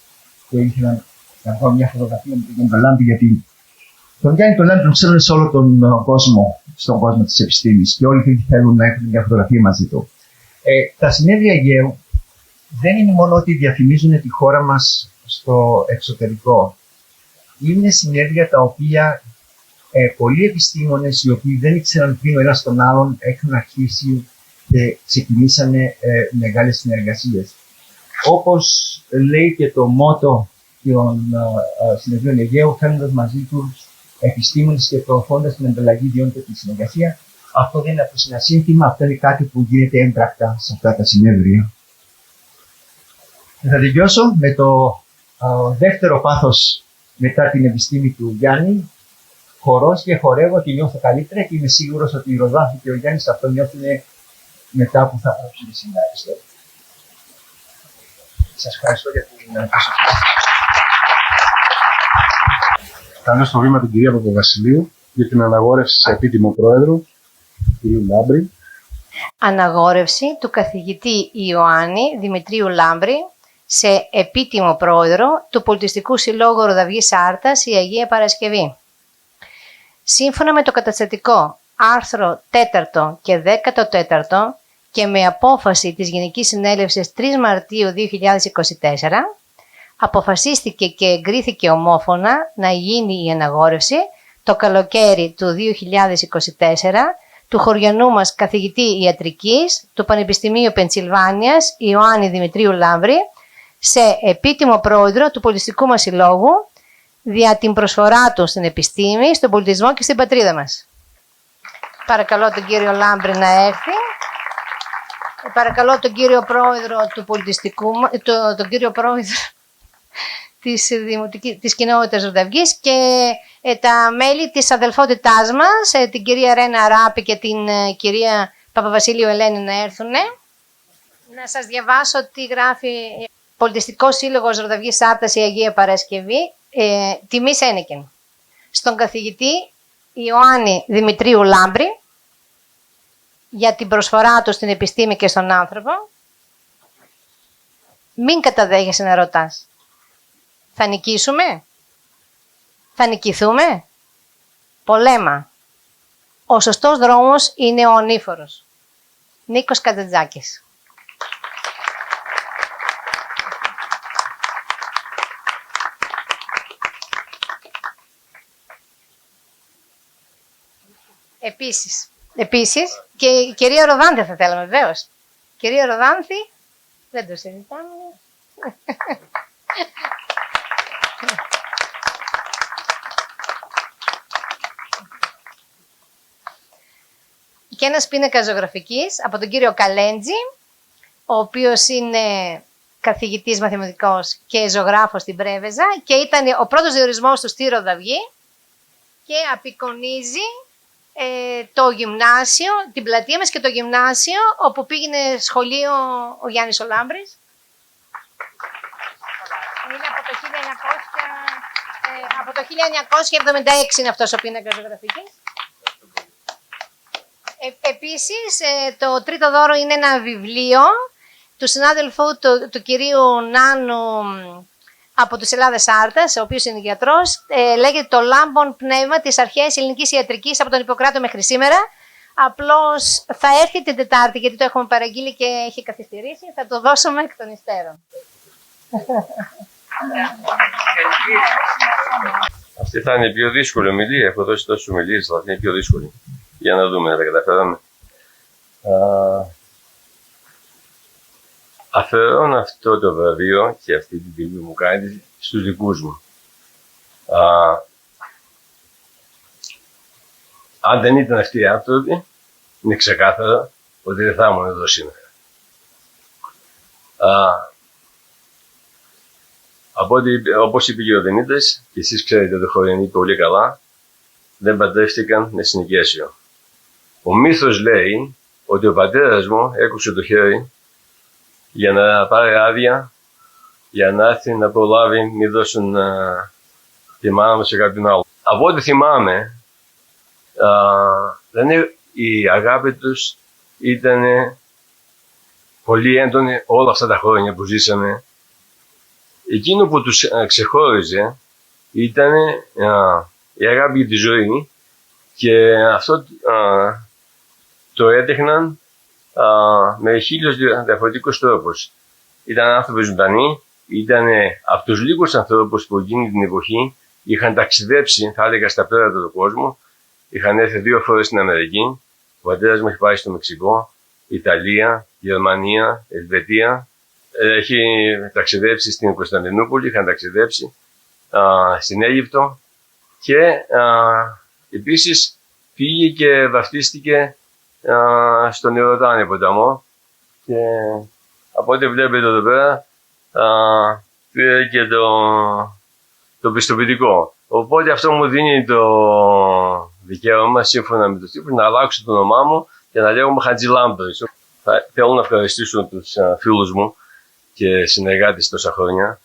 και ήθελα να βγάλω μια φωτογραφία με τον Λάμπη, γιατί τον Γιάννη τον Λάμπη τον ξέρουν σε όλο τον κόσμο, στον κόσμο της επιστήμης, και όλοι θέλουν να έχουν μια φωτογραφία μαζί του. Τα συνέδρια Αιγαίου δεν είναι μόνο ότι διαφημίζουν τη χώρα μας στο εξωτερικό. Είναι συνέδρια τα οποία πολλοί επιστήμονες, οι οποίοι δεν ήξεραν πριν ο ένας τον άλλον, έχουν αρχίσει και ξεκινήσανε μεγάλες συνεργασίες. Όπως λέει και το μότο των συνεδρίων Αιγαίου, φέρνοντας μαζί τους επιστήμονες και προωθώντας την ανταλλαγή ιδιών και τη συνεργασία. Αυτό δεν είναι απλώς ένα σύνθημα, αυτό είναι κάτι που γίνεται έμπρακτα σε αυτά τα συνέδρια. Θα τελειώσω με το δεύτερο πάθος μετά την επιστήμη του Γιάννη. Χορός και χορεύω και νιώθω καλύτερα, και είμαι σίγουρος ότι η Ροδάνθη και ο Γιάννης αυτό νιώθουν μετά που θα γράψουν τη συνάντηση. Σας ευχαριστώ για την προσοχή. Καλώ στο βήμα την κυρία Παπαβασιλείου για την αναγόρευση σε επίτιμο πρόεδρο, κ. Λάμπρη. Αναγόρευση του καθηγητή Ιωάννη Δημητρίου Λάμπρη σε επίτιμο πρόεδρο του Πολιτιστικού Συλλόγου Ροδαυγής Άρτας η Αγία Παρασκευή. Σύμφωνα με το καταστατικό άρθρο 4 και 14 και με απόφαση της Γενικής Συνέλευσης 3 Μαρτίου 2024, αποφασίστηκε και εγκρίθηκε ομόφωνα να γίνει η αναγόρευση το καλοκαίρι του 2024 του χωριανού μας καθηγητή ιατρικής του Πανεπιστημίου Πενσιλβάνιας Ιωάννη Δημητρίου Λάμπρη σε επίτιμο πρόεδρο του πολιτιστικού μας συλλόγου δια την προσφορά του στην επιστήμη, στον πολιτισμό και στην πατρίδα μας. Παρακαλώ τον κύριο Λάμπρη να έρθει. Παρακαλώ τον κύριο πρόεδρο του πολιτιστικού, τον κύριο πρόεδρο της κοινότητας Ροδαυγής και τα μέλη της αδελφότητάς μας, την κυρία Ρένα Ράπη και την κυρία Παπαβασίλειο Ελένη να έρθουν. Να σας διαβάσω τι γράφει Πολιτιστικό Σύλλογος Ροδαυγής Άρτας η Αγία Παρασκευή, τιμής ένεκεν. Στον καθηγητή Ιωάννη Δημητρίου Λάμπρη για την προσφορά του στην επιστήμη και στον άνθρωπο. Μην καταδέχεσαι να ρωτάς. Θα νικήσουμε? Θα νικηθούμε? Πολέμα. Ο σωστός δρόμος είναι ο ονήφορος. Νίκος Κατετζάκης. Επίσης, και η κυρία Ροδάνθη θα θέλαμε βεβαίως. Κυρία Ροδάνθη, δεν το συζητάμε. Και ένας πίνακας ζωγραφικής από τον κύριο Καλέντζη, ο οποίος είναι καθηγητής μαθηματικός και ζωγράφος στην Πρέβεζα και ήταν ο πρώτος διορισμός του στη Ροδαυγή και απεικονίζει το γυμνάσιο, την πλατεία μας και το γυμνάσιο όπου πήγαινε σχολείο ο Γιάννης ο Λάμπρης. Είναι από το 1976 είναι αυτός ο πίνακας ζωγραφικής. Επίσης, το τρίτο δώρο είναι ένα βιβλίο του συνάδελφου του κυρίου Νάνου από τους Ελλάδες Άρτας, ο οποίος είναι γιατρός. Λέγεται «Το λάμπον πνεύμα της αρχαίας ελληνικής ιατρικής από τον Ιπποκράτο μέχρι σήμερα». Απλώς θα έρθει την Τετάρτη, γιατί το έχουμε παραγγείλει και έχει καθυστερήσει. Θα το δώσουμε εκ των υστέρων. Αυτή θα είναι η πιο δύσκολη ομιλία. Έχω δώσει τόσες ομιλίες, θα είναι η πιο δύσκολη. Για να δούμε, να τα καταφέραμε. Αφαιρώνω αυτό το βραβείο και αυτή την τιμή μου κάνει στους δικούς μου. Αν δεν ήταν αυτοί οι άνθρωποι, είναι ξεκάθαρο ότι δεν θα ήμουν εδώ σήμερα. Όπως είπε και ο Δημήτρης, και εσείς ξέρετε το χωριανοί πολύ καλά, δεν παντρεύτηκαν με συνοικέσιο. Ο μύθος λέει ότι ο πατέρας μου έκοψε το χέρι για να πάρει άδεια, για να έρθει να προλάβει, μη δώσουν τη μάνα μου σε κάποιον άλλο. Από ό,τι θυμάμαι, η αγάπη τους ήταν πολύ έντονη όλα αυτά τα χρόνια που ζήσαμε. Εκείνο που τους ξεχώριζε ήταν η αγάπη για τη ζωή και αυτό το έδειχναν με 1000 διαφορετικούς τρόπους. Ήταν άνθρωποι ζωντανοί, ήταν από τους λίγους ανθρώπους που εκείνη την εποχή είχαν ταξιδέψει, θα έλεγα, στα πέρατα του κόσμου. Είχαν έρθει 2 φορές στην Αμερική. Ο πατέρας μου έχει πάει στο Μεξικό, Ιταλία, Γερμανία, Ελβετία. Έχει ταξιδέψει στην Κωνσταντινούπολη, είχαν ταξιδέψει στην Αίγυπτο και επίσης πήγε και βαφτίστηκε στον Ιορδάνη ποταμό και από ό,τι βλέπετε εδώ πέρα πήρε και το πιστοποιητικό. Οπότε αυτό μου δίνει το δικαίωμα, σύμφωνα με τους τύπους, να αλλάξω το όνομά μου και να λέγομαι Χατζηλάμπρης. Θέλω να ευχαριστήσω τους φίλους μου και συνεργάτες τόσα χρόνια,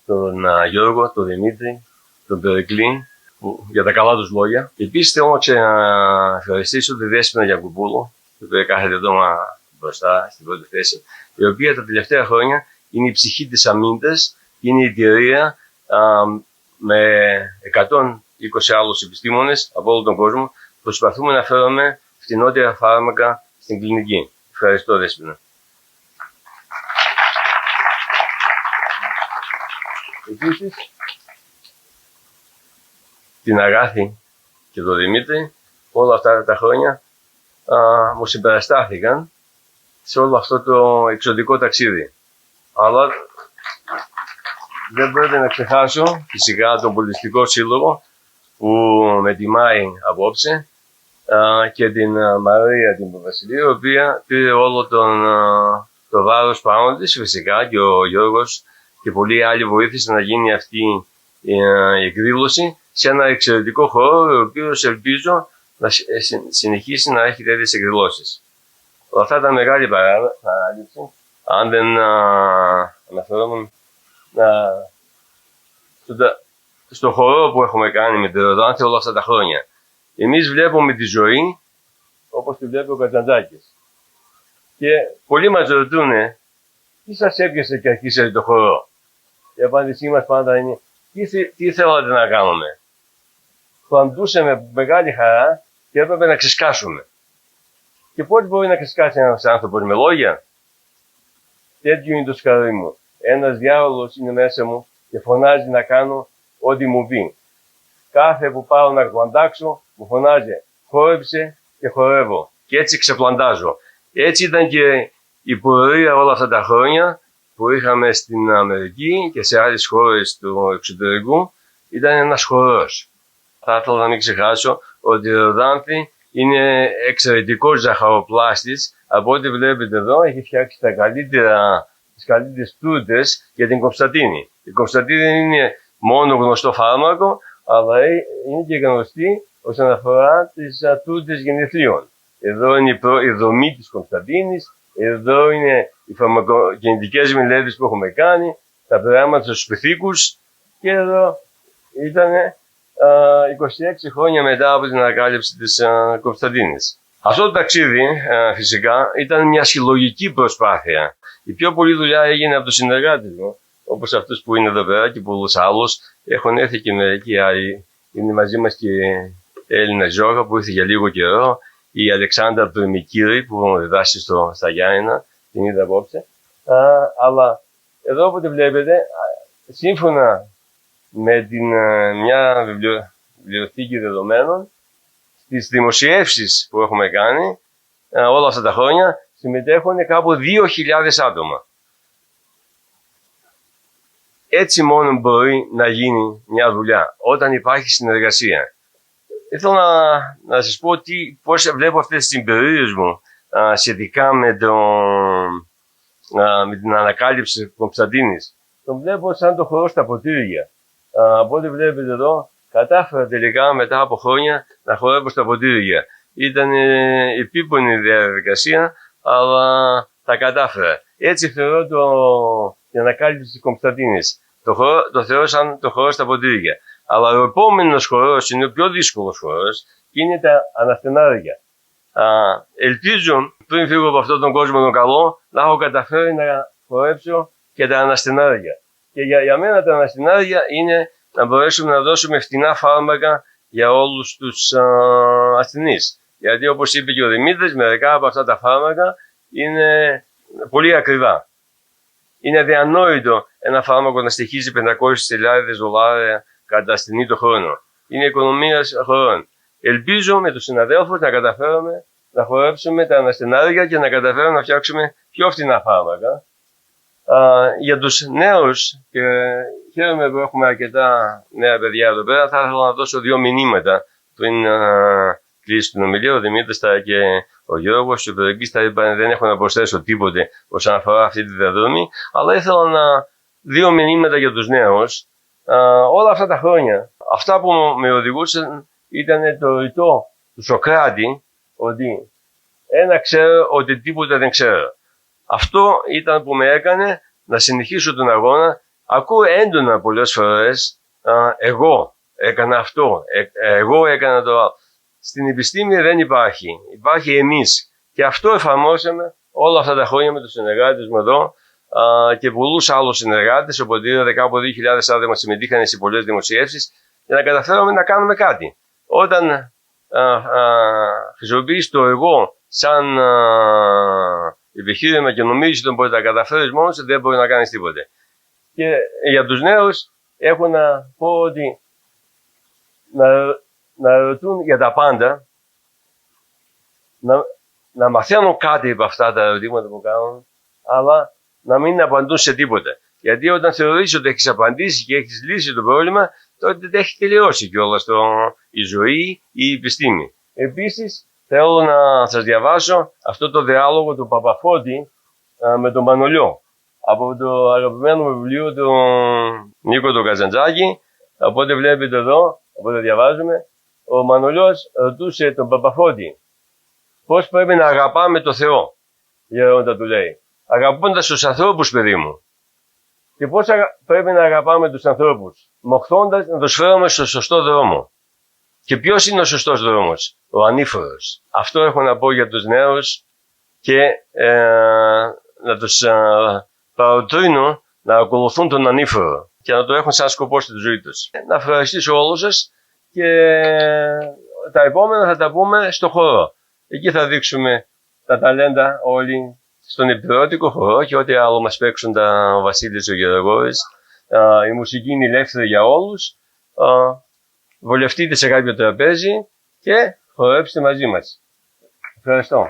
τον Γιώργο, τον Δημήτρη, τον Περικλή για τα καλά τους λόγια. Επίσης θέλω να ευχαριστήσω τη Δέσποινα Γιακουπούλου, η οποία κάθεται εδώ μπροστά στην πρώτη θέση, η οποία τα τελευταία χρόνια είναι η ψυχή της Αμίντας, είναι η εταιρεία με 120 άλλους επιστήμονες από όλο τον κόσμο. Προσπαθούμε να φέρουμε φτηνότερα φάρμακα στην κλινική. Ευχαριστώ, Δέσποινα. Επίσης, την Αγάθη και τον Δημήτρη, όλα αυτά τα χρόνια μου συμπαραστάθηκαν σε όλο αυτό το εξωτικό ταξίδι. Αλλά δεν πρέπει να ξεχάσω φυσικά τον Πολιτιστικό Σύλλογο που με τιμάει απόψε και την Μαρία την Βασιλείου, η οποία πήρε όλο το βάρος πάνω της, φυσικά και ο Γιώργος και πολλοί άλλοι βοήθησαν να γίνει αυτή η εκδήλωση σε ένα εξαιρετικό χώρο, ο οποίος ελπίζω να συνεχίσει να έχει τέτοιες εκδηλώσεις. Αυτά ήταν μεγάλη παράληψη, αν δεν αναφερόμουν στο χώρο που έχουμε κάνει με τη Ροδάνθη όλα αυτά τα χρόνια. Εμείς βλέπουμε τη ζωή όπως τη βλέπει ο Κατζαντζάκης. Και πολλοί μας ρωτούν, τι σας έπιασε και αρχίσατε το χώρο. Η απάντησή μας πάντα είναι, τι θέλατε να κάνουμε. Φαντούσαμε με μεγάλη χαρά και έπρεπε να ξεσκάσουμε. Και πώς μπορεί να ξεσκάσει ένας άνθρωπος με λόγια. Τέτοιο είναι το σκαρί μου. Ένας διάβολος είναι μέσα μου και φωνάζει να κάνω ό,τι μου πει. Κάθε που πάω να πλαντάξω μου φωνάζει, χόρεψε και χορεύω. Και έτσι ξεπλαντάζω. Έτσι ήταν και η πορεία όλα αυτά τα χρόνια που είχαμε στην Αμερική και σε άλλες χώρες του εξωτερικού. Ήταν ένας χορός. Θα ήθελα να μην ξεχάσω ότι η Ροδάνθη είναι εξαιρετικός ζαχαροπλάστης. Από ό,τι βλέπετε εδώ έχει φτιάξει τις καλύτερες τούρτες για την Κωνσταντίνη. Η Κωνσταντίνη δεν είναι μόνο γνωστό φάρμακο, αλλά είναι και γνωστή όσον αφορά τις τούρτες γενεθλίων. Εδώ είναι η δομή της Κωνσταντίνης, εδώ είναι οι φαρμακογεννητικές μελέτες που έχουμε κάνει, τα προγράμματα στους πυθίκους και εδώ ήταν 26 χρόνια μετά από την ανακάλυψη της Κωνσταντίνης. Αυτό το ταξίδι φυσικά ήταν μια συλλογική προσπάθεια. Η πιο πολλή δουλειά έγινε από τους συνεργάτες μου, όπως αυτούς που είναι εδώ πέρα και πολλούς άλλους. Έχουν έρθει και μερικοί άλλοι. Είναι μαζί μας και η Έλληνα Ζώγα που ήρθε για λίγο καιρό, η Αλεξάνδρα Προμικύρη που διδάσκει στα Γιάννενα, την είδα απόψε. Αλλά εδώ όπως βλέπετε, σύμφωνα με μια βιβλιοθήκη δεδομένων, στις δημοσιεύσεις που έχουμε κάνει όλα αυτά τα χρόνια συμμετέχουν κάπου 2.000 άτομα. Έτσι μόνο μπορεί να γίνει μια δουλειά, όταν υπάρχει συνεργασία. Ήθελα να σας πω πώς βλέπω αυτές τις εμπειρίες μου σχετικά με την ανακάλυψη της Κωνσταντίνης. Τον βλέπω σαν το χορό στα ποτήρια. Από ό,τι βλέπετε εδώ, κατάφερα τελικά μετά από χρόνια να χορεύω στα ποτήρια. Ήταν επίπονη διαδικασία, αλλά τα κατάφερα. Έτσι θεωρώ την ανακάλυψη της Κωνσταντίνης. Το θεωρώ σαν το χορό στα ποτήρια. Αλλά ο επόμενος χορός είναι ο πιο δύσκολος χορός και είναι τα αναστενάρια. Ελπίζω πριν φύγω από αυτόν τον κόσμο τον καλό να έχω καταφέρει να χορέψω και τα αναστενάρια. Και για μένα τα αναστενάρια είναι να μπορέσουμε να δώσουμε φτηνά φάρμακα για όλους τους ασθενείς. Γιατί όπως είπε και ο Δημήτρης, μερικά από αυτά τα φάρμακα είναι πολύ ακριβά. Είναι αδιανόητο ένα φάρμακο να στοιχίζει $500,000 κατά ασθενή το χρόνο. Είναι οικονομία χωρών. Ελπίζω με τους συναδέλφους να καταφέρουμε να χορέψουμε τα αναστενάρια και να καταφέρουμε να φτιάξουμε πιο φτηνά φάρμακα. Για τους νέους, και χαίρομαι που έχουμε αρκετά νέα παιδιά εδώ πέρα, θα ήθελα να δώσω 2 μηνύματα πριν κλείσει την ομιλία. Ο Δημήτρης και ο Γιώργος, ο Υπηρεγγής δεν έχω να προσθέσω τίποτε όσον αφορά αυτή τη διαδρομή, αλλά ήθελα 2 μηνύματα για τους νέους. Όλα αυτά τα χρόνια, αυτά που με οδηγούσαν ήταν το ρητό του Σοκράτη, ότι ένα ξέρω ότι τίποτα δεν ξέρω. Αυτό ήταν που με έκανε να συνεχίσω τον αγώνα. Ακούω έντονα πολλές φορές εγώ έκανα αυτό, εγώ έκανα το άλλο. Στην επιστήμη δεν υπάρχει. Υπάρχει εμείς. Και αυτό εφαρμόσαμε όλα αυτά τα χρόνια με τους συνεργάτες μου εδώ και πολλούς άλλους συνεργάτες. Οπότε είδατε κάπου 2.000 άτομα συμμετείχαν σε πολλές δημοσιεύσεις για να καταφέρουμε να κάνουμε κάτι. Όταν χρησιμοποιείς το εγώ σαν επιχείρημα και νομίζεις ότι μπορεί να τα καταφέρεις μόνος, δεν μπορεί να κάνεις τίποτε. Και για τους νέους έχω να πω ότι να ρωτούν για τα πάντα, να μαθαίνουν κάτι από αυτά τα ερωτήματα που κάνουν, αλλά να μην απαντούν σε τίποτα. Γιατί όταν θεωρείς ότι έχεις απαντήσει και έχεις λύσει το πρόβλημα, τότε δεν έχει τελειώσει κιόλας η ζωή ή η επιστήμη. Επίσης, θέλω να σας διαβάσω αυτό το διάλογο του Παπαφώτη με τον Μανολιό, από το αγαπημένο μου βιβλίο του Νίκο του Καζαντζάκη. Οπότε βλέπετε εδώ, οπότε διαβάζουμε, ο Μανολιός ρωτούσε τον Παπαφώτη πώς πρέπει να αγαπάμε το Θεό. Γέροντα του λέει, αγαπώντας τους ανθρώπους, παιδί μου. Και πώς πρέπει να αγαπάμε τους ανθρώπους, μοχθώντας να τους φέρουμε στο σωστό δρόμο. Και ποιος είναι ο σωστός δρόμος? Ο ανήφορος. Αυτό έχω να πω για τους νέους και να τους παροτρύνω να ακολουθούν τον ανήφορο και να το έχουν σαν σκοπό στη ζωή τους. Να ευχαριστήσω όλους σας και τα επόμενα θα τα πούμε στο χώρο. Εκεί θα δείξουμε τα ταλέντα όλοι στον επιρρότικο χορό και ό,τι άλλο μας παίξουν ο Βασίλης ο Γεωργόρης. Η μουσική είναι ελεύθερη για όλους. Βολευτείτε σε κάποιο τραπέζι και χορέψτε μαζί μας. Ευχαριστώ.